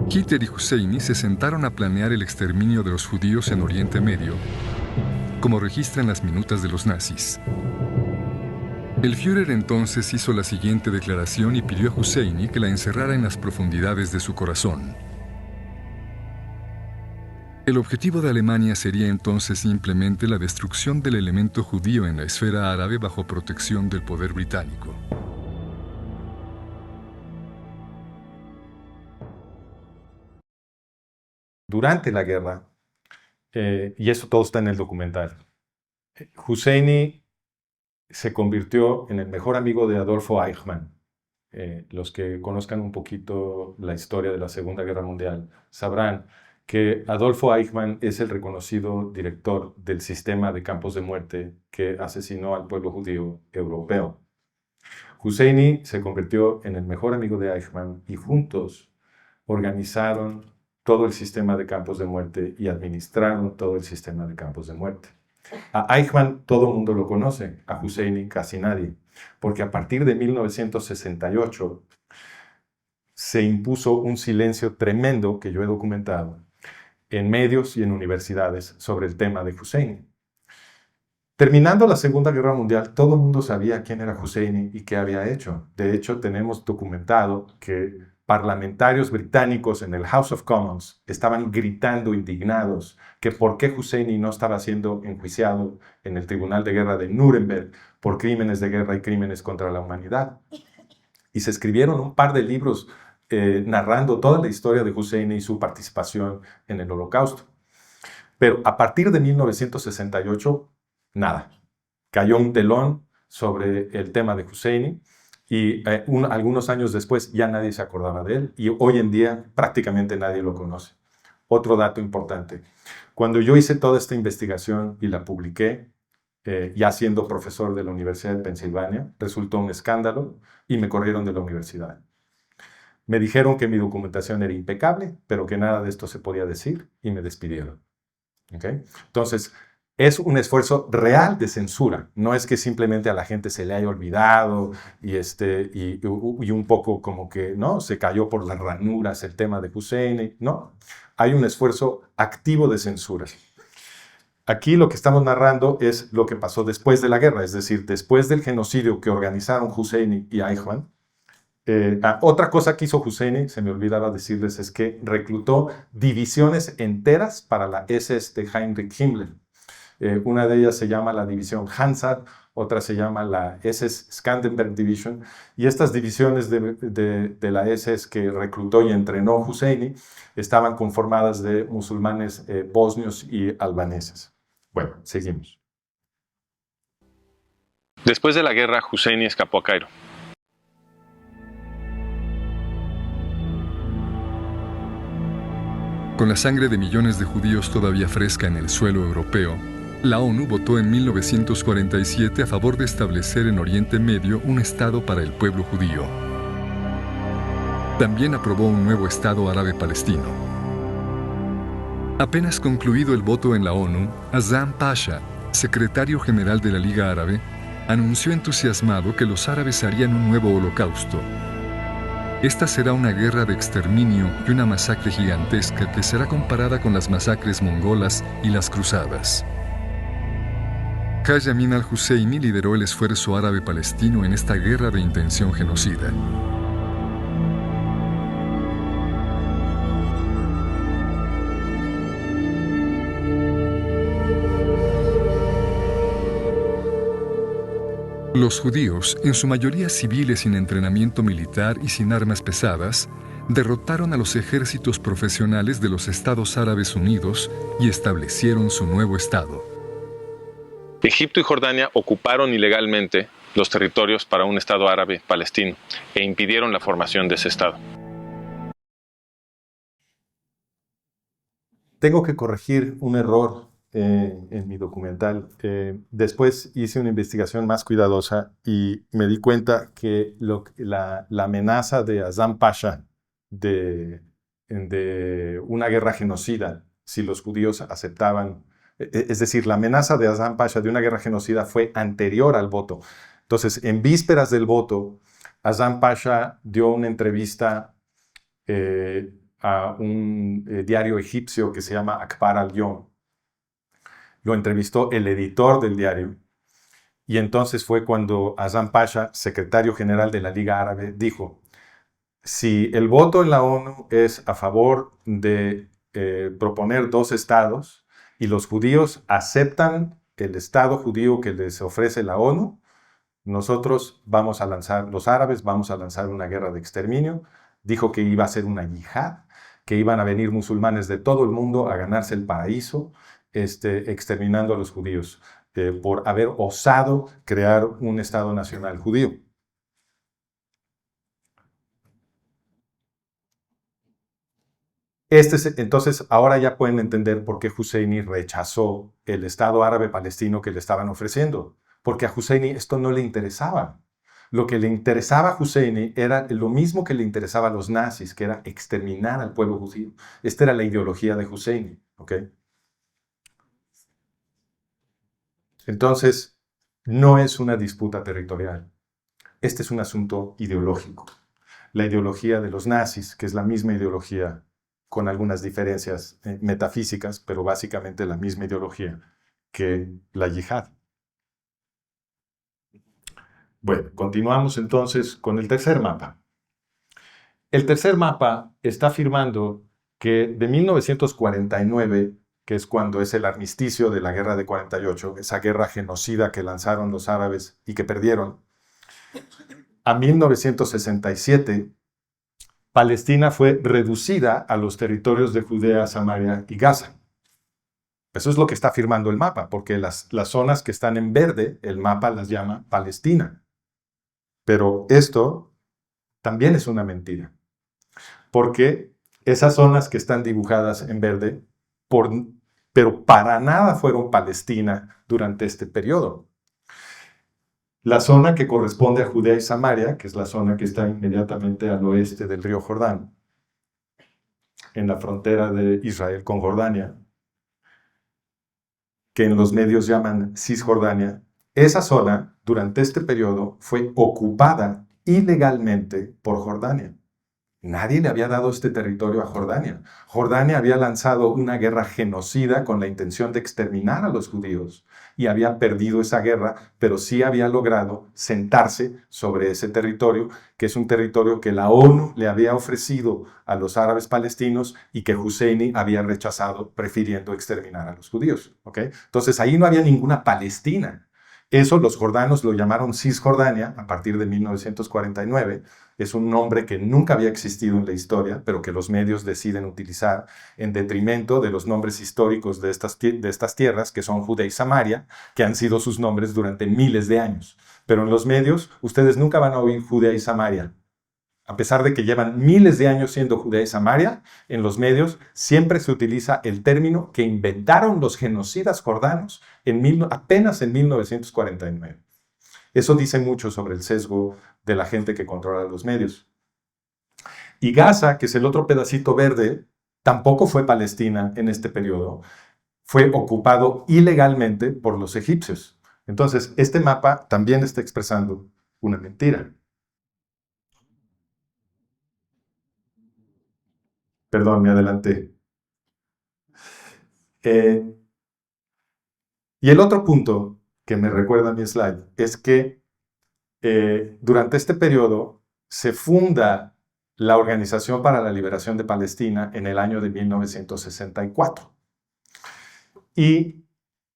Hitler y Husseini se sentaron a planear el exterminio de los judíos en Oriente Medio, como registran las minutas de los nazis. El Führer entonces hizo la siguiente declaración y pidió a Husseini que la encerrara en las profundidades de su corazón. El objetivo de Alemania sería entonces simplemente la destrucción del elemento judío en la esfera árabe bajo protección del poder británico. Durante la guerra, y eso todo está en el documental, Husseini se convirtió en el mejor amigo de Adolfo Eichmann. Los que conozcan un poquito la historia de la Segunda Guerra Mundial sabrán que Adolfo Eichmann es el reconocido director del sistema de campos de muerte que asesinó al pueblo judío europeo. Husseini se convirtió en el mejor amigo de Eichmann y juntos organizaron todo el sistema de campos de muerte y administraron todo el sistema de campos de muerte. A Eichmann todo el mundo lo conoce, a Husseini casi nadie, porque a partir de 1968 se impuso un silencio tremendo que yo he documentado en medios y en universidades sobre el tema de Husseini. Terminando la Segunda Guerra Mundial, todo el mundo sabía quién era Husseini y qué había hecho. De hecho, tenemos documentado que parlamentarios británicos en el House of Commons estaban gritando indignados que por qué Husseini no estaba siendo enjuiciado en el Tribunal de Guerra de Nuremberg por crímenes de guerra y crímenes contra la humanidad. Y se escribieron un par de libros narrando toda la historia de Husseini y su participación en el Holocausto. Pero a partir de 1968, nada. Cayó un telón sobre el tema de Husseini y algunos años después ya nadie se acordaba de él y hoy en día prácticamente nadie lo conoce. Otro dato importante. Cuando yo hice toda esta investigación y la publiqué, ya siendo profesor de la Universidad de Pensilvania, resultó un escándalo y me corrieron de la universidad. Me dijeron que mi documentación era impecable, pero que nada de esto se podía decir y me despidieron. ¿Okay? Entonces, es un esfuerzo real de censura. No es que simplemente a la gente se le haya olvidado y un poco como que no se cayó por las ranuras el tema de Husseini. No, hay un esfuerzo activo de censura. Aquí lo que estamos narrando es lo que pasó después de la guerra, es decir, después del genocidio que organizaron Husseini y Eichmann. Otra cosa que hizo Husseini, se me olvidaba decirles, es que reclutó divisiones enteras para la SS de Heinrich Himmler. Una de ellas se llama la división Hansa, otra se llama la SS Skanderberg Division, y estas divisiones de la SS que reclutó y entrenó Husseini estaban conformadas de musulmanes bosnios y albaneses. Bueno, seguimos. Después de la guerra, Husseini escapó a Cairo. Con la sangre de millones de judíos todavía fresca en el suelo europeo, la ONU votó en 1947 a favor de establecer en Oriente Medio un Estado para el pueblo judío. también aprobó un nuevo Estado árabe palestino. Apenas concluido el voto en la ONU, Azam Pasha, secretario general de la Liga Árabe, anunció entusiasmado que los árabes harían un nuevo holocausto. Esta será una guerra de exterminio y una masacre gigantesca que será comparada con las masacres mongolas y las cruzadas. Haj Amin al-Husseini lideró el esfuerzo árabe palestino en esta guerra de intención genocida. Los judíos, en su mayoría civiles sin entrenamiento militar y sin armas pesadas, derrotaron a los ejércitos profesionales de los Estados Árabes Unidos y establecieron su nuevo Estado. Egipto y Jordania ocuparon ilegalmente los territorios para un Estado árabe palestino e impidieron la formación de ese Estado. Tengo que corregir un error en mi documental. Después hice una investigación más cuidadosa y me di cuenta que la amenaza de Azam Pasha de una guerra genocida si los judíos aceptaban, es decir, la amenaza de Azam Pasha de una guerra genocida fue anterior al voto. Entonces, en vísperas del voto, Azam Pasha dio una entrevista a un diario egipcio que se llama Akhbar al-Yom. Lo entrevistó el editor del diario y entonces fue cuando Azam Pasha, secretario general de la Liga Árabe, dijo: si el voto en la ONU es a favor de proponer dos estados y los judíos aceptan el estado judío que les ofrece la ONU, nosotros vamos a lanzar, los árabes vamos a lanzar una guerra de exterminio. Dijo que iba a ser una yihad, que iban a venir musulmanes de todo el mundo a ganarse el paraíso, exterminando a los judíos por haber osado crear un Estado nacional judío. Entonces, ahora ya pueden entender por qué Husseini rechazó el Estado árabe palestino que le estaban ofreciendo. Porque a Husseini esto no le interesaba. Lo que le interesaba a Husseini era lo mismo que le interesaba a los nazis, que era exterminar al pueblo judío. Esta era la ideología de Husseini, ¿ok? Entonces, no es una disputa territorial. Este es un asunto ideológico. La ideología de los nazis, que es la misma ideología, con algunas diferencias metafísicas, pero básicamente la misma ideología que la yihad. Bueno, continuamos entonces con el tercer mapa. El tercer mapa está afirmando que de 1949, que es cuando es el armisticio de la guerra de 48, esa guerra genocida que lanzaron los árabes y que perdieron, a 1967, Palestina fue reducida a los territorios de Judea, Samaria y Gaza. Eso es lo que está afirmando el mapa, porque las zonas que están en verde, el mapa las llama Palestina. Pero esto también es una mentira, porque esas zonas que están dibujadas en verde, pero para nada fueron Palestina durante este periodo. La zona que corresponde a Judea y Samaria, que es la zona que está inmediatamente al oeste del río Jordán, en la frontera de Israel con Jordania, que en los medios llaman Cisjordania, esa zona durante este periodo fue ocupada ilegalmente por Jordania. Nadie le había dado este territorio a Jordania. Jordania había lanzado una guerra genocida con la intención de exterminar a los judíos y había perdido esa guerra, pero sí había logrado sentarse sobre ese territorio, que es un territorio que la ONU le había ofrecido a los árabes palestinos y que Husseini había rechazado, prefiriendo exterminar a los judíos. ¿Okay? Entonces ahí no había ninguna Palestina. Eso los jordanos lo llamaron Cisjordania a partir de 1949. Es un nombre que nunca había existido en la historia, pero que los medios deciden utilizar en detrimento de los nombres históricos de estas tierras, que son Judea y Samaria, que han sido sus nombres durante miles de años. Pero en los medios, ustedes nunca van a oír Judea y Samaria. A pesar de que llevan miles de años siendo Judea y Samaria, en los medios siempre se utiliza el término que inventaron los genocidas jordanos apenas en 1949. Eso dice mucho sobre el sesgo de la gente que controla los medios. Y Gaza, que es el otro pedacito verde, tampoco fue Palestina en este periodo. Fue ocupado ilegalmente por los egipcios. Entonces, este mapa también está expresando una mentira. Perdón, me adelanté. Y el otro punto que me recuerda a mi slide es que durante este periodo se funda la Organización para la Liberación de Palestina en el año de 1964. Y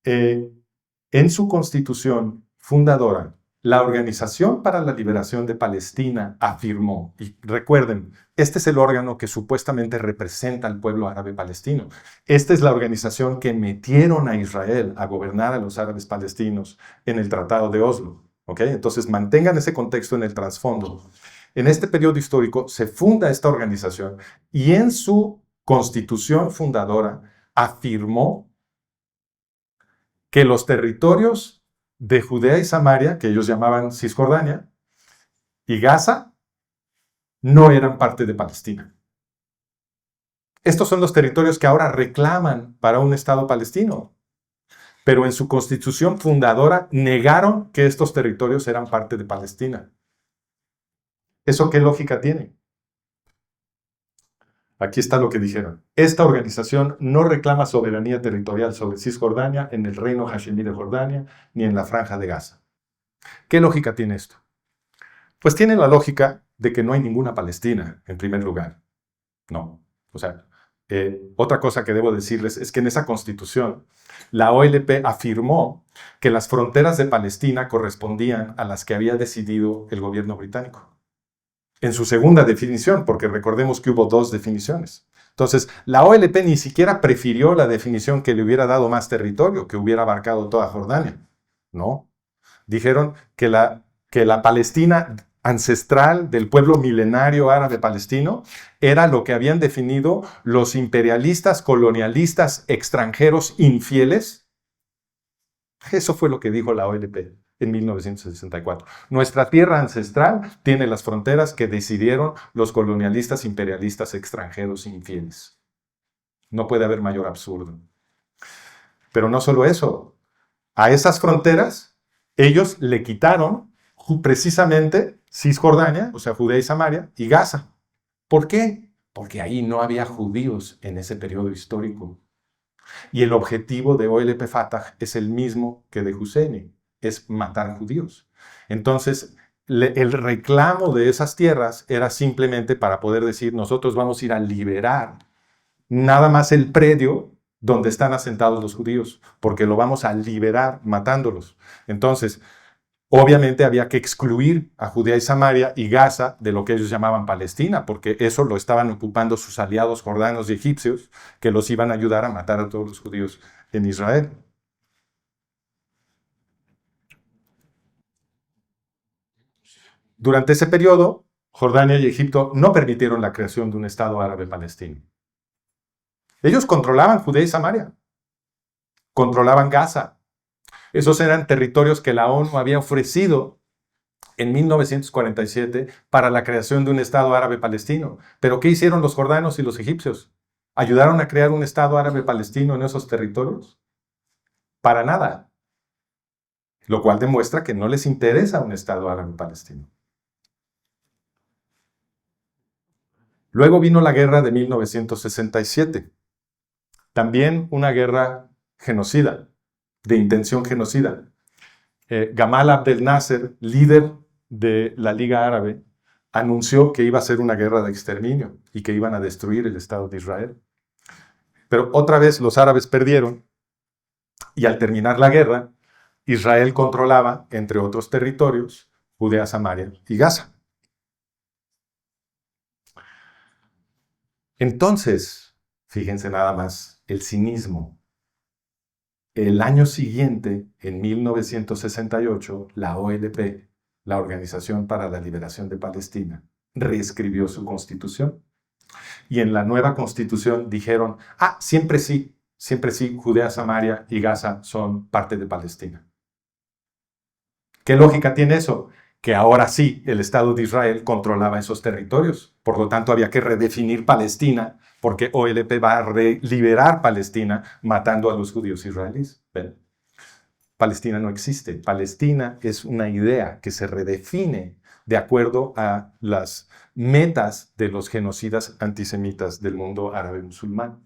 en su constitución fundadora, la Organización para la Liberación de Palestina afirmó, y recuerden, este es el órgano que supuestamente representa al pueblo árabe palestino. Esta es la organización que metieron a Israel a gobernar a los árabes palestinos en el Tratado de Oslo. ¿Okay? Entonces mantengan ese contexto en el trasfondo. En este periodo histórico se funda esta organización y en su constitución fundadora afirmó que los territorios de Judea y Samaria, que ellos llamaban Cisjordania, y Gaza, no eran parte de Palestina. Estos son los territorios que ahora reclaman para un Estado palestino. Pero en su constitución fundadora negaron que estos territorios eran parte de Palestina. ¿Eso qué lógica tiene? Aquí está lo que dijeron. Esta organización no reclama soberanía territorial sobre Cisjordania, en el reino hashemí de Jordania, ni en la franja de Gaza. ¿Qué lógica tiene esto? Pues tiene la lógica de que no hay ninguna Palestina, en primer lugar. No. O sea, otra cosa que debo decirles es que en esa constitución, la OLP afirmó que las fronteras de Palestina correspondían a las que había decidido el gobierno británico. En su segunda definición, porque recordemos que hubo dos definiciones. Entonces, la OLP ni siquiera prefirió la definición que le hubiera dado más territorio, que hubiera abarcado toda Jordania. No. Dijeron que la Palestina ancestral del pueblo milenario árabe palestino era lo que habían definido los imperialistas, colonialistas, extranjeros infieles. Eso fue lo que dijo la OLP en 1964. Nuestra tierra ancestral tiene las fronteras que decidieron los colonialistas, imperialistas, extranjeros infieles. No puede haber mayor absurdo. Pero no solo eso. A esas fronteras, ellos le quitaron precisamente Cisjordania, o sea, Judea y Samaria, y Gaza. ¿Por qué? Porque ahí no había judíos en ese periodo histórico. Y el objetivo de OLP Fatah es el mismo que de Husseini, es matar judíos. Entonces, el reclamo de esas tierras era simplemente para poder decir, nosotros vamos a ir a liberar nada más el predio donde están asentados los judíos, porque lo vamos a liberar matándolos. Entonces, obviamente había que excluir a Judea y Samaria y Gaza de lo que ellos llamaban Palestina, porque eso lo estaban ocupando sus aliados jordanos y egipcios, que los iban a ayudar a matar a todos los judíos en Israel. Durante ese periodo, Jordania y Egipto no permitieron la creación de un Estado árabe palestino. Ellos controlaban Judea y Samaria, controlaban Gaza. Esos eran territorios que la ONU había ofrecido en 1947 para la creación de un Estado árabe palestino. ¿Pero qué hicieron los jordanos y los egipcios? ¿Ayudaron a crear un Estado árabe palestino en esos territorios? Para nada. Lo cual demuestra que no les interesa un Estado árabe palestino. Luego vino la guerra de 1967. También una guerra genocida, de intención genocida. Gamal Abdel Nasser, líder de la Liga Árabe, anunció que iba a ser una guerra de exterminio y que iban a destruir el Estado de Israel. Pero otra vez los árabes perdieron y al terminar la guerra, Israel controlaba, entre otros territorios, Judea, Samaria y Gaza. Entonces, fíjense nada más, el cinismo. El año siguiente, en 1968, la OLP, la Organización para la Liberación de Palestina, reescribió su constitución. Y en la nueva constitución dijeron, siempre sí, Judea, Samaria y Gaza son parte de Palestina. ¿Qué lógica tiene eso? que ahora sí el Estado de Israel controlaba esos territorios. Por lo tanto, había que redefinir Palestina, porque OLP va a liberar Palestina matando a los judíos israelíes. ¿Ven? Palestina no existe. Palestina es una idea que se redefine de acuerdo a las metas de los genocidas antisemitas del mundo árabe musulmán.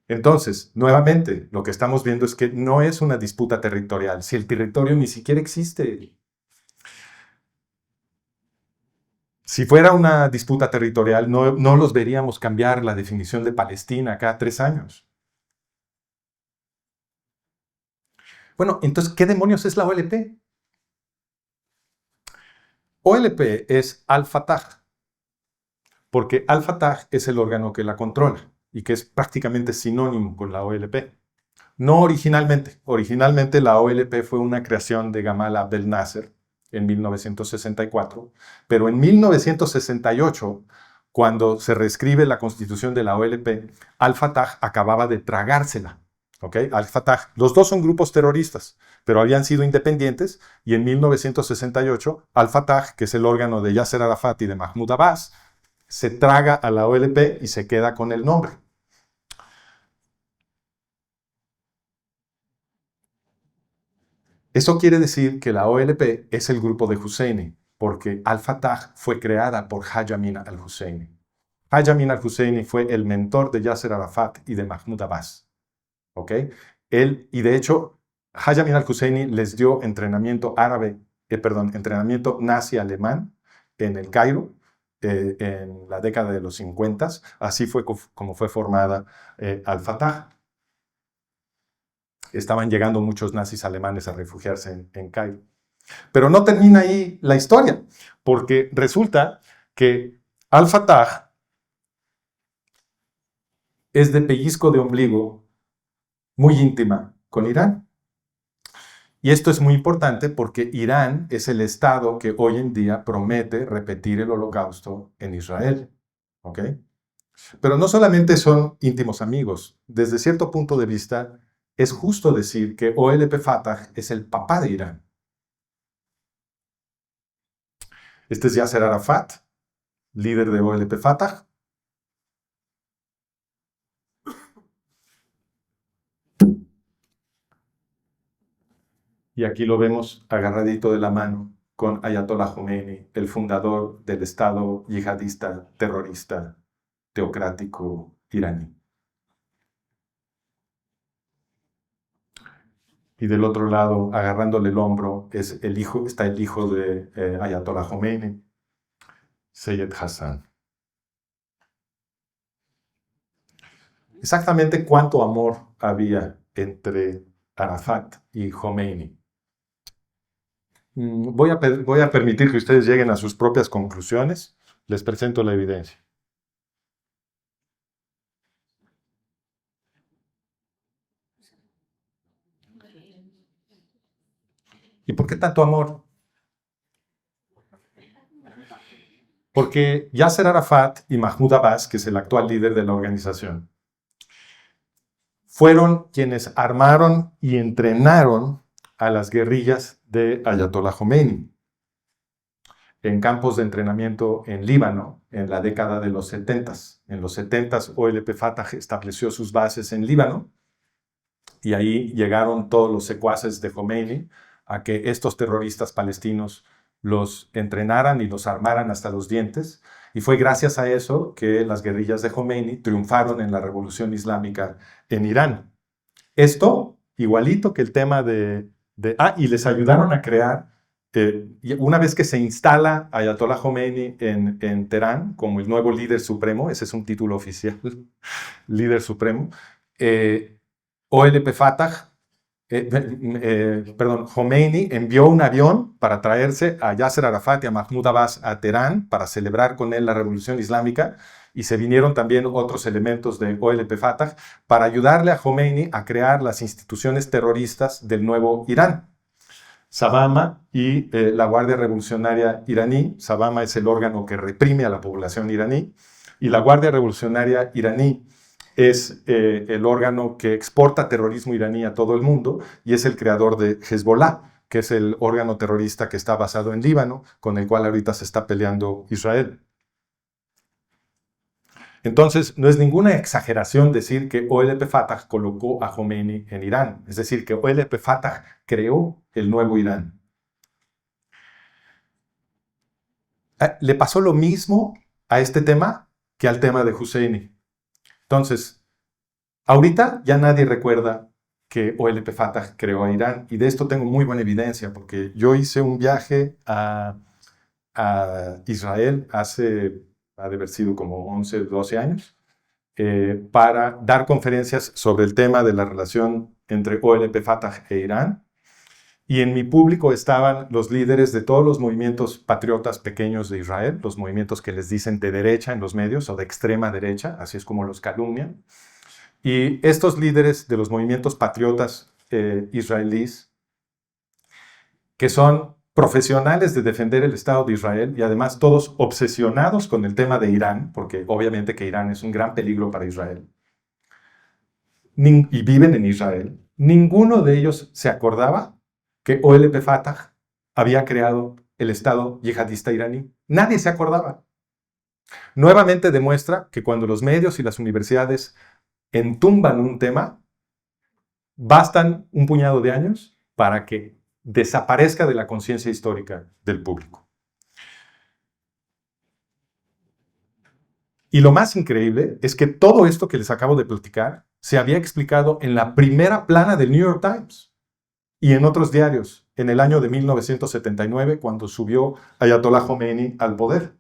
Entonces, nuevamente, lo que estamos viendo es que no es una disputa territorial, si el territorio ni siquiera existe. Si fuera una disputa territorial, no los veríamos cambiar la definición de Palestina cada 3 años. Bueno, entonces, ¿qué demonios es la OLP? OLP es Al-Fatah, porque Al-Fatah es el órgano que la controla y que es prácticamente sinónimo con la OLP. No originalmente. Originalmente la OLP fue una creación de Gamal Abdel Nasser en 1964, pero en 1968, cuando se reescribe la constitución de la OLP, Al-Fatah acababa de tragársela. ¿Okay? Al-Fatah, los dos son grupos terroristas, pero habían sido independientes, y en 1968 Al-Fatah, que es el órgano de Yasser Arafat y de Mahmoud Abbas, se traga a la OLP y se queda con el nombre. Eso quiere decir que la OLP es el grupo de Husseini, porque Al-Fatah fue creada por Haj Amin al-Husseini. Haj Amin al-Husseini fue el mentor de Yasser Arafat y de Mahmoud Abbas. ¿Okay? Y de hecho, Haj Amin al-Husseini les dio entrenamiento entrenamiento nazi-alemán en el Cairo, en la década de los 50. Así fue como fue formada Al-Fatah. Estaban llegando muchos nazis alemanes a refugiarse en Cairo. Pero no termina ahí la historia, porque resulta que Al-Fatah es de pellizco de ombligo muy íntima con Irán. Y esto es muy importante porque Irán es el Estado que hoy en día promete repetir el holocausto en Israel. ¿Ok? Pero no solamente son íntimos amigos. Desde cierto punto de vista, es justo decir que OLP Fatah es el papá de Irán. Este es Yasser Arafat, líder de OLP Fatah. Y aquí lo vemos agarradito de la mano con Ayatollah Khomeini, el fundador del Estado yihadista, terrorista, teocrático iraní. Y del otro lado, agarrándole el hombro, está el hijo de Ayatollah Khomeini, Seyed Hassan. Exactamente cuánto amor había entre Arafat y Khomeini. Voy a permitir que ustedes lleguen a sus propias conclusiones. Les presento la evidencia. ¿Y por qué tanto amor? Porque Yasser Arafat y Mahmoud Abbas, que es el actual líder de la organización, fueron quienes armaron y entrenaron a las guerrillas de Ayatollah Khomeini en campos de entrenamiento en Líbano en la década de los 70. En los 70 OLP Fatah estableció sus bases en Líbano y ahí llegaron todos los secuaces de Khomeini a que estos terroristas palestinos los entrenaran y los armaran hasta los dientes. Y fue gracias a eso que las guerrillas de Khomeini triunfaron en la revolución islámica en Irán. Esto, igualito que el tema y les ayudaron a crear, una vez que se instala Ayatollah Khomeini en Teherán como el nuevo líder supremo, ese es un título oficial, líder supremo, OLP Fatah, Khomeini envió un avión para traerse a Yasser Arafat y a Mahmoud Abbas a Teherán para celebrar con él la revolución islámica, y se vinieron también otros elementos de OLP Fatah para ayudarle a Khomeini a crear las instituciones terroristas del nuevo Irán. Sabama y la Guardia Revolucionaria iraní. Sabama es el órgano que reprime a la población iraní, y la Guardia Revolucionaria iraní es el órgano que exporta terrorismo iraní a todo el mundo y es el creador de Hezbollah, que es el órgano terrorista que está basado en Líbano, con el cual ahorita se está peleando Israel. Entonces, no es ninguna exageración decir que OLP Fatah colocó a Khomeini en Irán. Es decir, que OLP Fatah creó el nuevo Irán. Le pasó lo mismo a este tema que al tema de Husseini. Entonces, ahorita ya nadie recuerda que OLP Fatah creó a Irán. Y de esto tengo muy buena evidencia, porque yo hice un viaje a Israel hace, ha de haber sido como 11, 12 años, para dar conferencias sobre el tema de la relación entre OLP Fatah e Irán. Y en mi público estaban los líderes de todos los movimientos patriotas pequeños de Israel, los movimientos que les dicen de derecha en los medios o de extrema derecha, así es como los calumnian. Y estos líderes de los movimientos patriotas israelíes, que son profesionales de defender el Estado de Israel y además todos obsesionados con el tema de Irán, porque obviamente que Irán es un gran peligro para Israel, y viven en Israel, ninguno de ellos se acordaba que OLP Fatah había creado el Estado yihadista iraní. Nadie se acordaba. Nuevamente demuestra que cuando los medios y las universidades entumban un tema, bastan un puñado de años para que desaparezca de la conciencia histórica del público. Y lo más increíble es que todo esto que les acabo de platicar se había explicado en la primera plana del New York Times y en otros diarios en el año de 1979, cuando subió Ayatollah Khomeini al poder.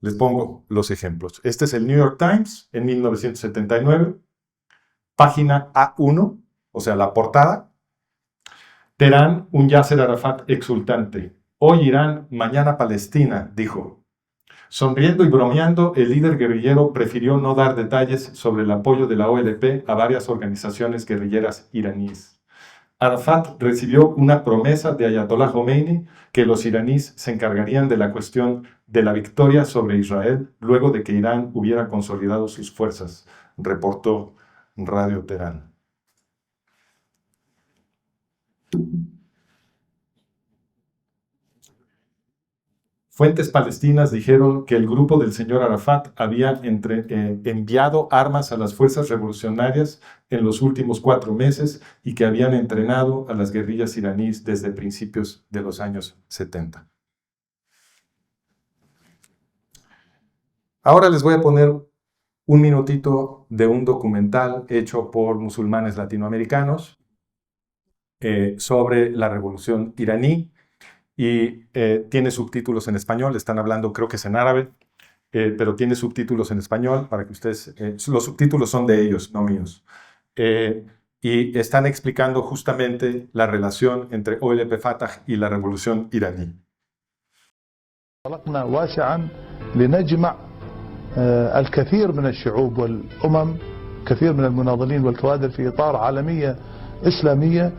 Les pongo los ejemplos. Este es el New York Times en 1979, página A1, o sea, la portada. Teherán, un Yasser Arafat exultante. Hoy Irán, mañana Palestina, dijo. Sonriendo y bromeando, el líder guerrillero prefirió no dar detalles sobre el apoyo de la OLP a varias organizaciones guerrilleras iraníes. Arafat recibió una promesa de Ayatollah Khomeini que los iraníes se encargarían de la cuestión de la victoria sobre Israel luego de que Irán hubiera consolidado sus fuerzas, reportó Radio Teherán. Fuentes palestinas dijeron que el grupo del señor Arafat había enviado armas a las fuerzas revolucionarias en los últimos 4 meses y que habían entrenado a las guerrillas iraníes desde principios de los años 70. Ahora les voy a poner un minutito de un documental hecho por musulmanes latinoamericanos sobre la revolución iraní. Y tiene subtítulos en español, están hablando, creo que es en árabe, pero tiene subtítulos en español para que ustedes, los subtítulos son de ellos, no míos. Y están explicando justamente la relación entre OLP Fatah y la revolución iraní. طلقنا واسعا لنجمع الكثير من الشعوب والأمم، كثير من المناضلين والكوادر في إطار عالمية إسلامية،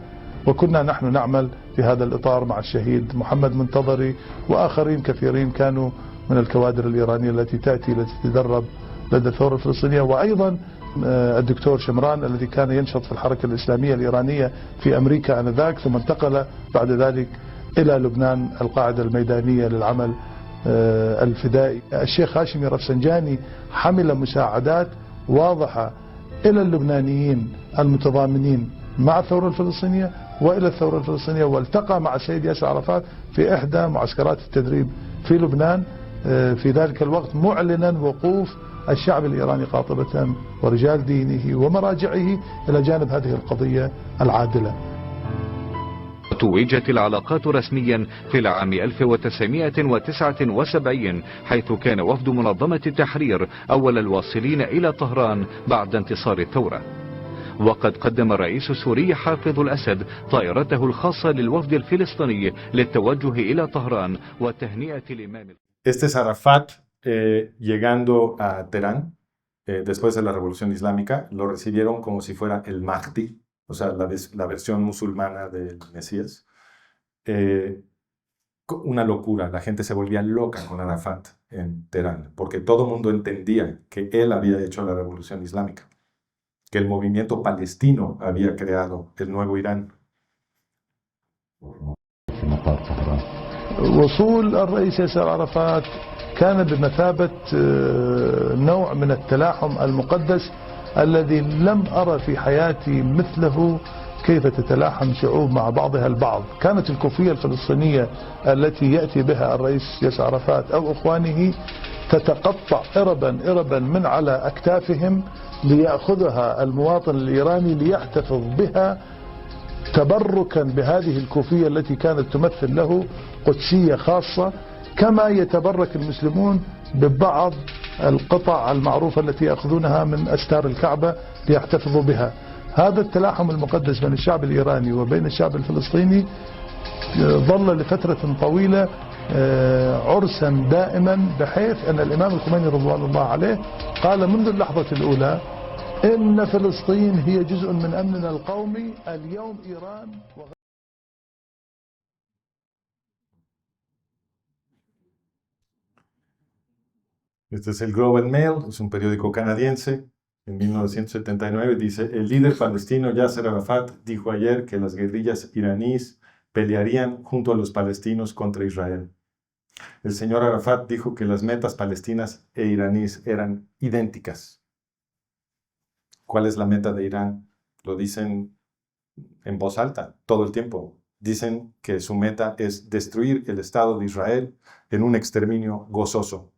وكنا نحن نعمل في هذا الإطار مع الشهيد محمد منتظري وآخرين كثيرين كانوا من الكوادر الإيرانية التي تتدرب لدى الثورة الفلسطينية، وأيضا الدكتور شمران الذي كان ينشط في الحركة الإسلامية الإيرانية في أمريكا آنذاك، ثم انتقل بعد ذلك إلى لبنان القاعدة الميدانية للعمل الفدائي. الشيخ هاشمي رفسنجاني حمل مساعدات واضحة إلى اللبنانيين المتضامنين مع الثورة الفلسطينية وإلى الثورة الفلسطينية، والتقى مع السيد ياسر عرفات في إحدى معسكرات التدريب في لبنان في ذلك الوقت، معلنا وقوف الشعب الإيراني قاطبة ورجال دينه ومراجعه إلى جانب هذه القضية العادلة. توجت العلاقات رسميا في العام 1979 حيث كان وفد منظمة التحرير أول الواصلين إلى طهران بعد انتصار الثورة. وقد قدم الرئيس السوري حافظ الأسد طائرته الخاصة للوفد الفلسطيني للتوجه إلى طهران وتهنئة الإمام. Este es Arafat llegando a Teherán después de la Revolución Islámica. Lo recibieron como si fuera el Mahdi, o sea, la versión musulmana del Mesías. Una locura, la gente se volvía loca con Arafat en Teherán, porque todo el mundo entendía que él había hecho la Revolución Islámica. que el movimiento palestino había creado el nuevo Irán. وصول الرئيس ياسر عرفات كان بمثابة نوع من التلاحم المقدس الذي لم أرى في حياتي مثله، كيف تتلاحم شعوب مع بعضها البعض. كانت الكوفية الفلسطينية التي يأتي بها الرئيس ياسر عرفات أو إخوانه تتقطع إربا من على أكتافهم ليأخذها المواطن الإيراني ليحتفظ بها تبركا بهذه الكوفية التي كانت تمثل له قدسية خاصة، كما يتبرك المسلمون ببعض القطع المعروفة التي يأخذونها من أستار الكعبة ليحتفظوا بها. هذا التلاحم المقدس بين الشعب الإيراني وبين الشعب الفلسطيني ظل لفترة طويلة عرسا دائما، بحيث أن الإمام الخميني رضوان الله عليه قال منذ اللحظة الأولى إن فلسطين هي جزء من أمننا القومي. اليوم إيران Este es el Global Mail, es un periódico canadiense. En 1979 dice: el líder palestino Yasser Arafat dijo ayer que las guerrillas iraníes pelearían junto a los palestinos contra Israel. El señor Arafat dijo que las metas palestinas e iraníes eran idénticas. ¿Cuál es la meta de Irán? Lo dicen en voz alta todo el tiempo. Dicen que su meta es destruir el Estado de Israel en un exterminio gozoso.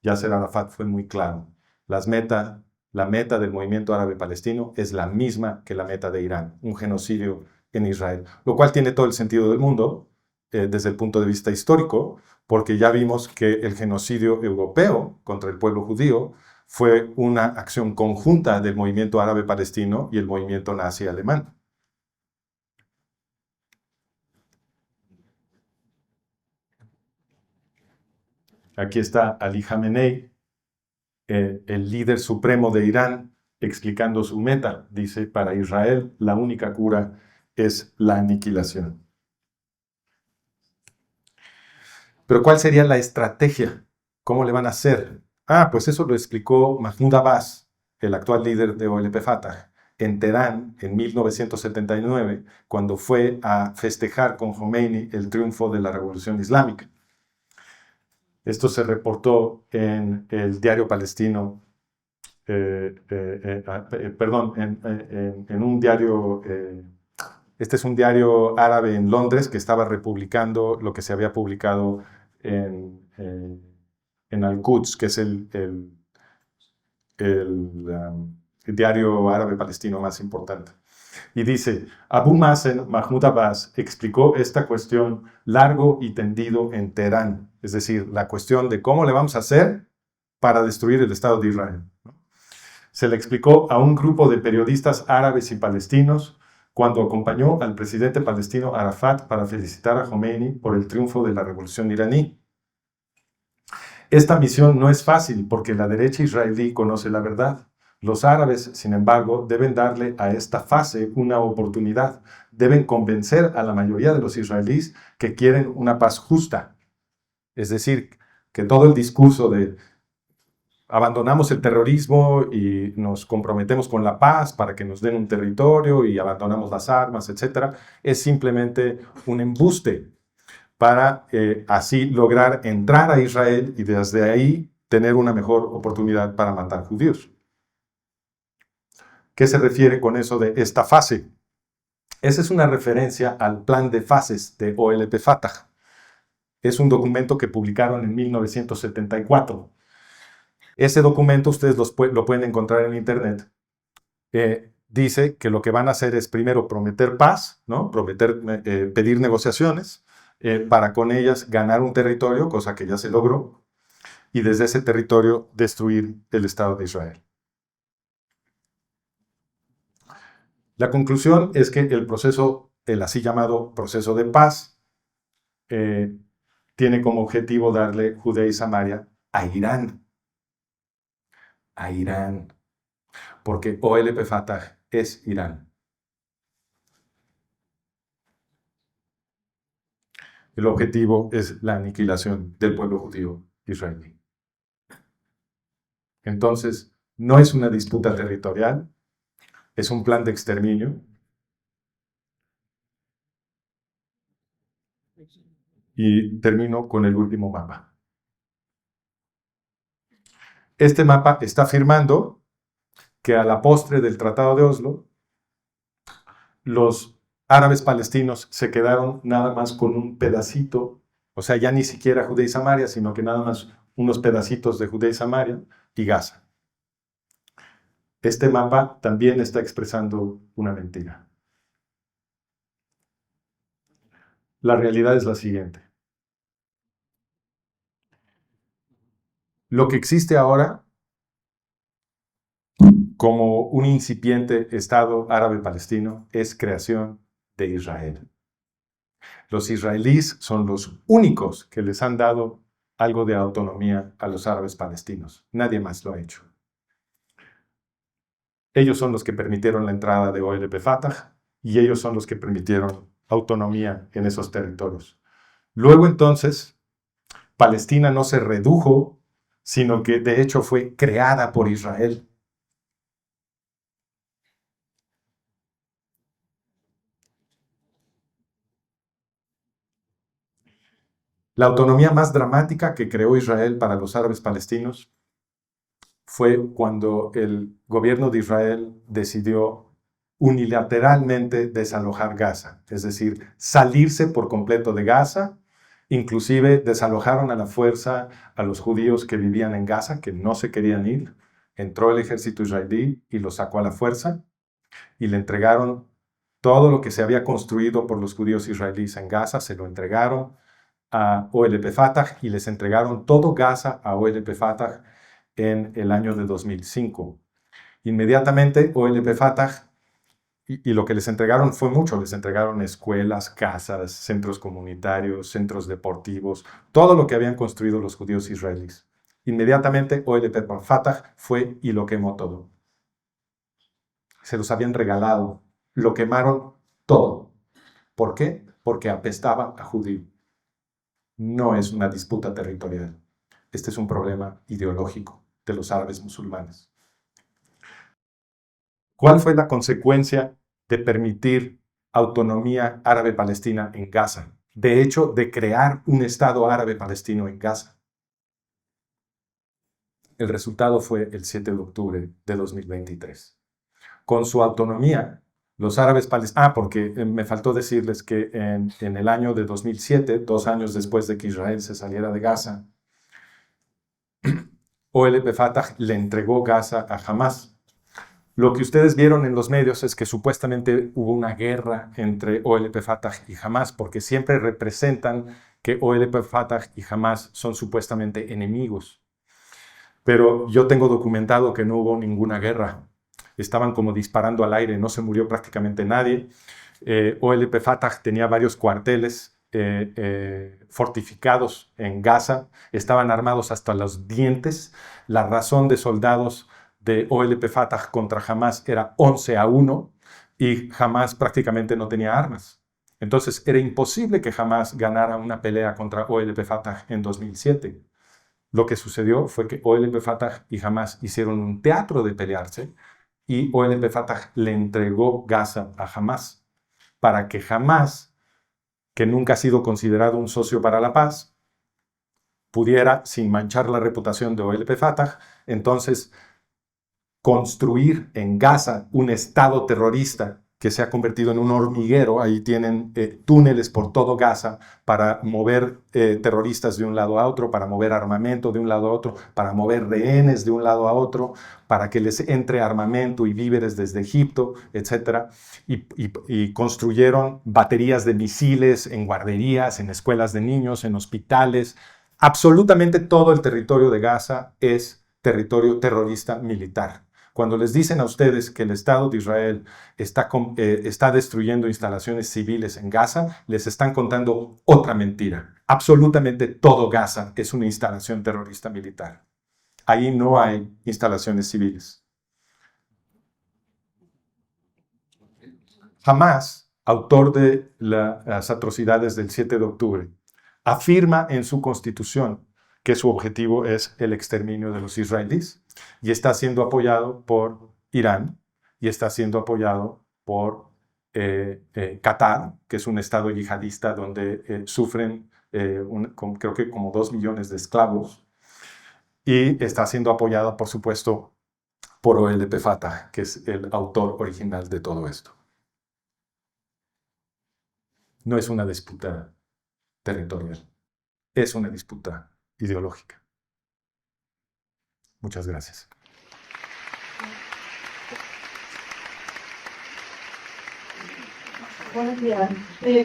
Yasser Arafat fue muy claro. La meta del movimiento árabe palestino es la misma que la meta de Irán, un genocidio en Israel, lo cual tiene todo el sentido del mundo desde el punto de vista histórico, porque ya vimos que el genocidio europeo contra el pueblo judío fue una acción conjunta del movimiento árabe palestino y el movimiento nazi alemán. Aquí está Ali Khamenei, el líder supremo de Irán, explicando su meta. Dice: para Israel la única cura es la aniquilación. Pero ¿cuál sería la estrategia? ¿Cómo le van a hacer? Pues eso lo explicó Mahmoud Abbas, el actual líder de OLP Fatah, en Teherán en 1979, cuando fue a festejar con Khomeini el triunfo de la Revolución Islámica. Esto se reportó en el diario palestino, en un diario, este es un diario árabe en Londres que estaba republicando lo que se había publicado en Al-Quds, que es el diario árabe palestino más importante. Y dice: Abu Mazen Mahmoud Abbas explicó esta cuestión largo y tendido en Teherán, es decir, la cuestión de cómo le vamos a hacer para destruir el Estado de Israel. Se le explicó a un grupo de periodistas árabes y palestinos cuando acompañó al presidente palestino Arafat para felicitar a Khomeini por el triunfo de la revolución iraní. Esta misión no es fácil porque la derecha israelí conoce la verdad. Los árabes, sin embargo, deben darle a esta fase una oportunidad. Deben convencer a la mayoría de los israelíes que quieren una paz justa. Es decir, que todo el discurso de abandonamos el terrorismo y nos comprometemos con la paz para que nos den un territorio y abandonamos las armas, etc., es simplemente un embuste para así lograr entrar a Israel y desde ahí tener una mejor oportunidad para matar judíos. ¿Qué se refiere con eso de esta fase? Esa es una referencia al plan de fases de OLP Fatah. Es un documento que publicaron en 1974. Ese documento ustedes lo pueden encontrar en internet. Dice que lo que van a hacer es primero prometer paz, ¿no? Pedir negociaciones para con ellas ganar un territorio, cosa que ya se logró, y desde ese territorio destruir el Estado de Israel. La conclusión es que el así llamado proceso de paz, tiene como objetivo darle Judea y Samaria a Irán. A Irán. Porque OLP Fatah es Irán. El objetivo es la aniquilación del pueblo judío israelí. Entonces, no es una disputa territorial, Es un plan de exterminio. Y termino con el último mapa. Este mapa está afirmando que a la postre del Tratado de Oslo, los árabes palestinos se quedaron nada más con un pedacito, o sea, ya ni siquiera Judea y Samaria, sino que nada más unos pedacitos de Judea y Samaria y Gaza. Este mapa también está expresando una mentira. La realidad es la siguiente. Lo que existe ahora como un incipiente Estado árabe-palestino es creación de Israel. Los israelíes son los únicos que les han dado algo de autonomía a los árabes palestinos. Nadie más lo ha hecho. Ellos son los que permitieron la entrada de OLP Fatah y ellos son los que permitieron autonomía en esos territorios. Luego entonces, Palestina no se redujo, sino que de hecho fue creada por Israel. La autonomía más dramática que creó Israel para los árabes palestinos fue cuando el gobierno de Israel decidió unilateralmente desalojar Gaza, es decir, salirse por completo de Gaza. Inclusive desalojaron a la fuerza a los judíos que vivían en Gaza, que no se querían ir. Entró el ejército israelí y los sacó a la fuerza y le entregaron todo lo que se había construido por los judíos israelíes en Gaza, se lo entregaron a OLP Fatah y les entregaron todo Gaza a OLP Fatah en el año de 2005. Inmediatamente OLP Fatah, y lo que les entregaron fue mucho, les entregaron escuelas, casas, centros comunitarios, centros deportivos, todo lo que habían construido los judíos israelíes. Inmediatamente OLP Fatah fue y lo quemó todo. Se los habían regalado, lo quemaron todo. ¿Por qué? Porque apestaba a judío. No es una disputa territorial. Este es un problema ideológico de los árabes musulmanes. ¿Cuál fue la consecuencia de permitir autonomía árabe-palestina en Gaza? De hecho, de crear un Estado árabe-palestino en Gaza. El resultado fue el 7 de octubre de 2023. Con su autonomía, los árabes palestinos... porque me faltó decirles que en el año de 2007, 2 años después de que Israel se saliera de Gaza, OLP Fatah le entregó Gaza a Hamas. Lo que ustedes vieron en los medios es que supuestamente hubo una guerra entre OLP Fatah y Hamas, porque siempre representan que OLP Fatah y Hamas son supuestamente enemigos. Pero yo tengo documentado que no hubo ninguna guerra. Estaban como disparando al aire, no se murió prácticamente nadie. OLP Fatah tenía varios cuarteles fortificados en Gaza, estaban armados hasta los dientes. La razón de soldados de OLP Fatah contra Hamas era 11-1 y Hamas prácticamente no tenía armas. Entonces era imposible que Hamas ganara una pelea contra OLP Fatah en 2007. Lo que sucedió fue que OLP Fatah y Hamas hicieron un teatro de pelearse y OLP Fatah le entregó Gaza a Hamas para que Hamas, que nunca ha sido considerado un socio para la paz, pudiera, sin manchar la reputación de OLP Fatah, entonces construir en Gaza un estado terrorista que se ha convertido en un hormiguero. Ahí tienen túneles por todo Gaza para mover terroristas de un lado a otro, para mover armamento de un lado a otro, para mover rehenes de un lado a otro, para que les entre armamento y víveres desde Egipto, etc. Y construyeron baterías de misiles en guarderías, en escuelas de niños, en hospitales. Absolutamente todo el territorio de Gaza es territorio terrorista militar. Cuando les dicen a ustedes que el Estado de Israel está destruyendo instalaciones civiles en Gaza, les están contando otra mentira. Absolutamente todo Gaza es una instalación terrorista militar. Ahí no hay instalaciones civiles. Hamas, autor de las atrocidades del 7 de octubre, afirma en su constitución que su objetivo es el exterminio de los israelíes y está siendo apoyado por Irán y está siendo apoyado por Qatar, que es un estado yihadista donde sufren creo que como 2 millones de esclavos, y está siendo apoyada, por supuesto, por OLP Fatah, que es el autor original de todo esto. No es una disputa territorial, es una disputa ideológica. Muchas gracias. Buenos días.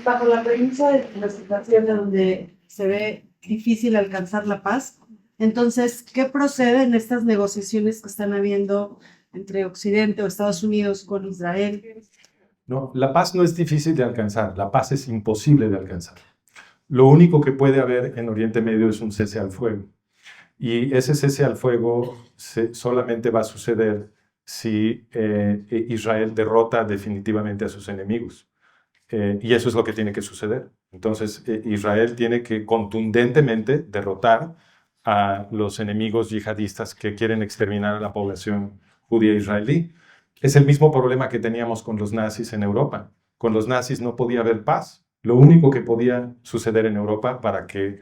Bajo la premisa de la situación en donde se ve difícil alcanzar la paz, entonces, ¿qué procede en estas negociaciones que están habiendo entre Occidente o Estados Unidos con Israel? No, la paz no es difícil de alcanzar, la paz es imposible de alcanzar. Lo único que puede haber en Oriente Medio es un cese al fuego. Y ese cese al fuego solamente va a suceder si Israel derrota definitivamente a sus enemigos. Y eso es lo que tiene que suceder. Entonces, Israel tiene que contundentemente derrotar a los enemigos yihadistas que quieren exterminar a la población judía israelí. Es el mismo problema que teníamos con los nazis en Europa. Con los nazis no podía haber paz. Lo único que podía suceder en Europa para que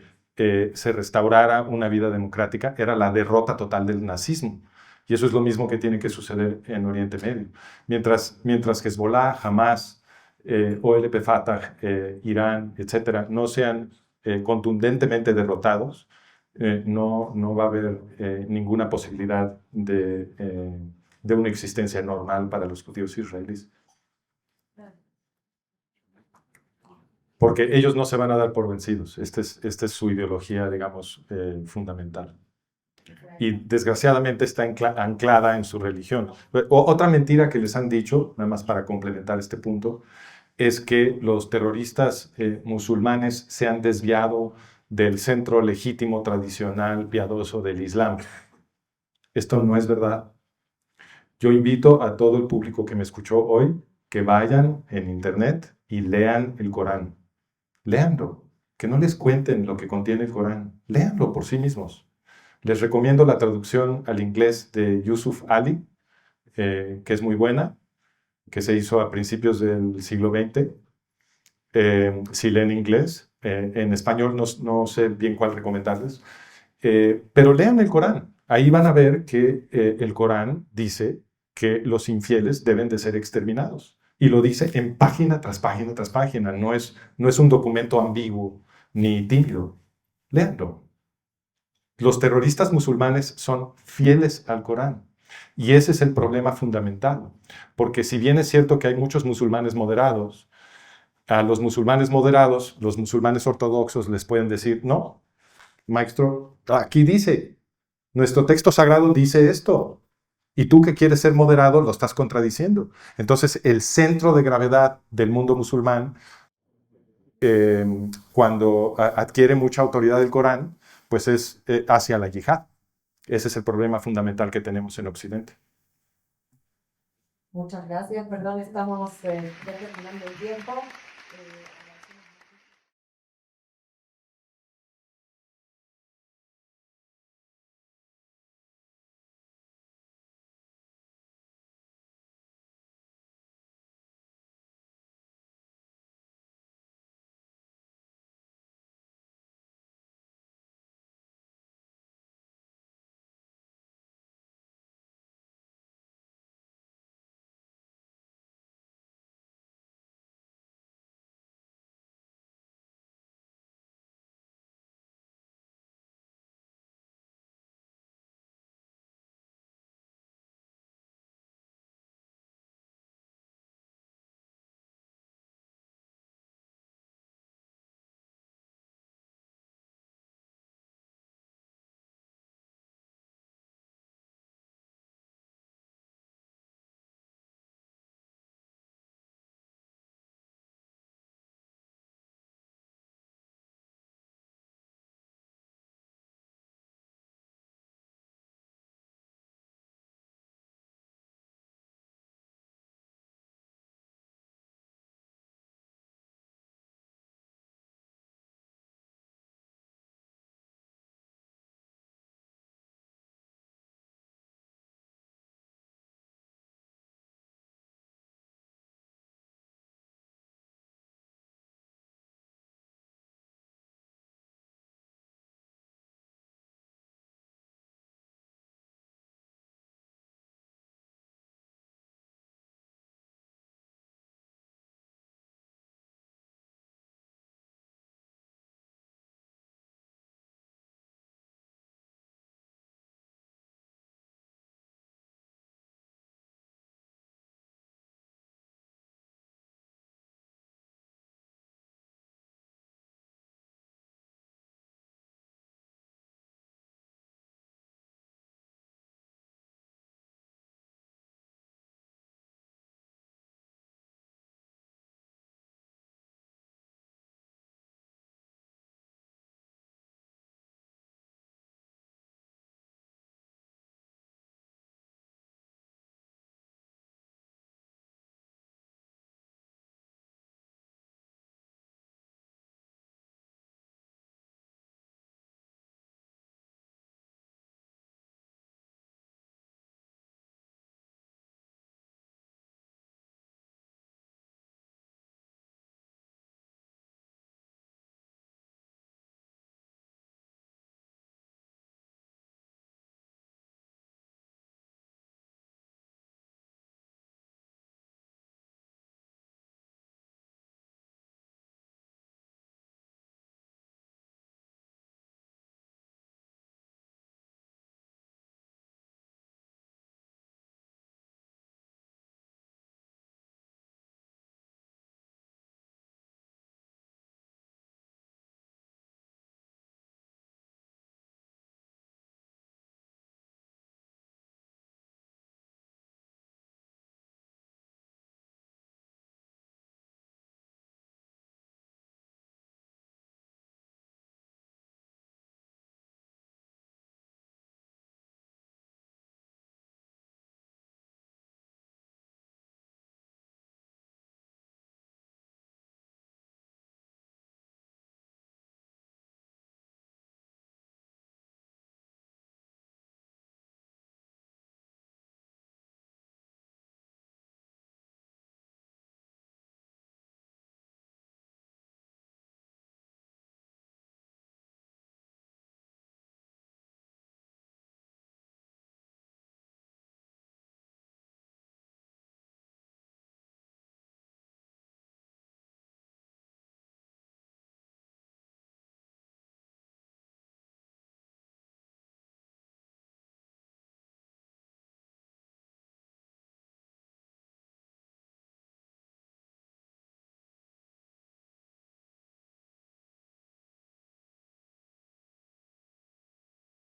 se restaurara una vida democrática era la derrota total del nazismo. Y eso es lo mismo que tiene que suceder en Oriente Medio. Mientras Hezbollah, Hamas, OLP Fatah, Irán, etcétera, no sean contundentemente derrotados, no va a haber ninguna posibilidad de una existencia normal para los judíos israelíes. Porque ellos no se van a dar por vencidos. Esta es su ideología, digamos, fundamental. Y desgraciadamente está anclada en su religión. Otra mentira que les han dicho, nada más para complementar este punto, es que los terroristas musulmanes se han desviado del centro legítimo, tradicional, piadoso del Islam. Esto no es verdad. Yo invito a todo el público que me escuchó hoy que vayan en internet y lean el Corán. Léanlo. Que no les cuenten lo que contiene el Corán. Léanlo por sí mismos. Les recomiendo la traducción al inglés de Yusuf Ali, que es muy buena, que se hizo a principios del siglo XX. Si leen inglés, en español no sé bien cuál recomendarles, pero lean el Corán. Ahí van a ver que el Corán dice que los infieles deben de ser exterminados. Y lo dice en página tras página tras página. No es un documento ambiguo ni tímido. Léanlo. Los terroristas musulmanes son fieles al Corán. Y ese es el problema fundamental. Porque si bien es cierto que hay muchos musulmanes moderados, a los musulmanes moderados, los musulmanes ortodoxos les pueden decir, no, maestro, aquí dice, nuestro texto sagrado dice esto. Y tú que quieres ser moderado lo estás contradiciendo. Entonces, el centro de gravedad del mundo musulmán, cuando adquiere mucha autoridad del Corán, pues es hacia la yihad. Ese es el problema fundamental que tenemos en Occidente. Muchas gracias. Perdón, estamos ya terminando el tiempo.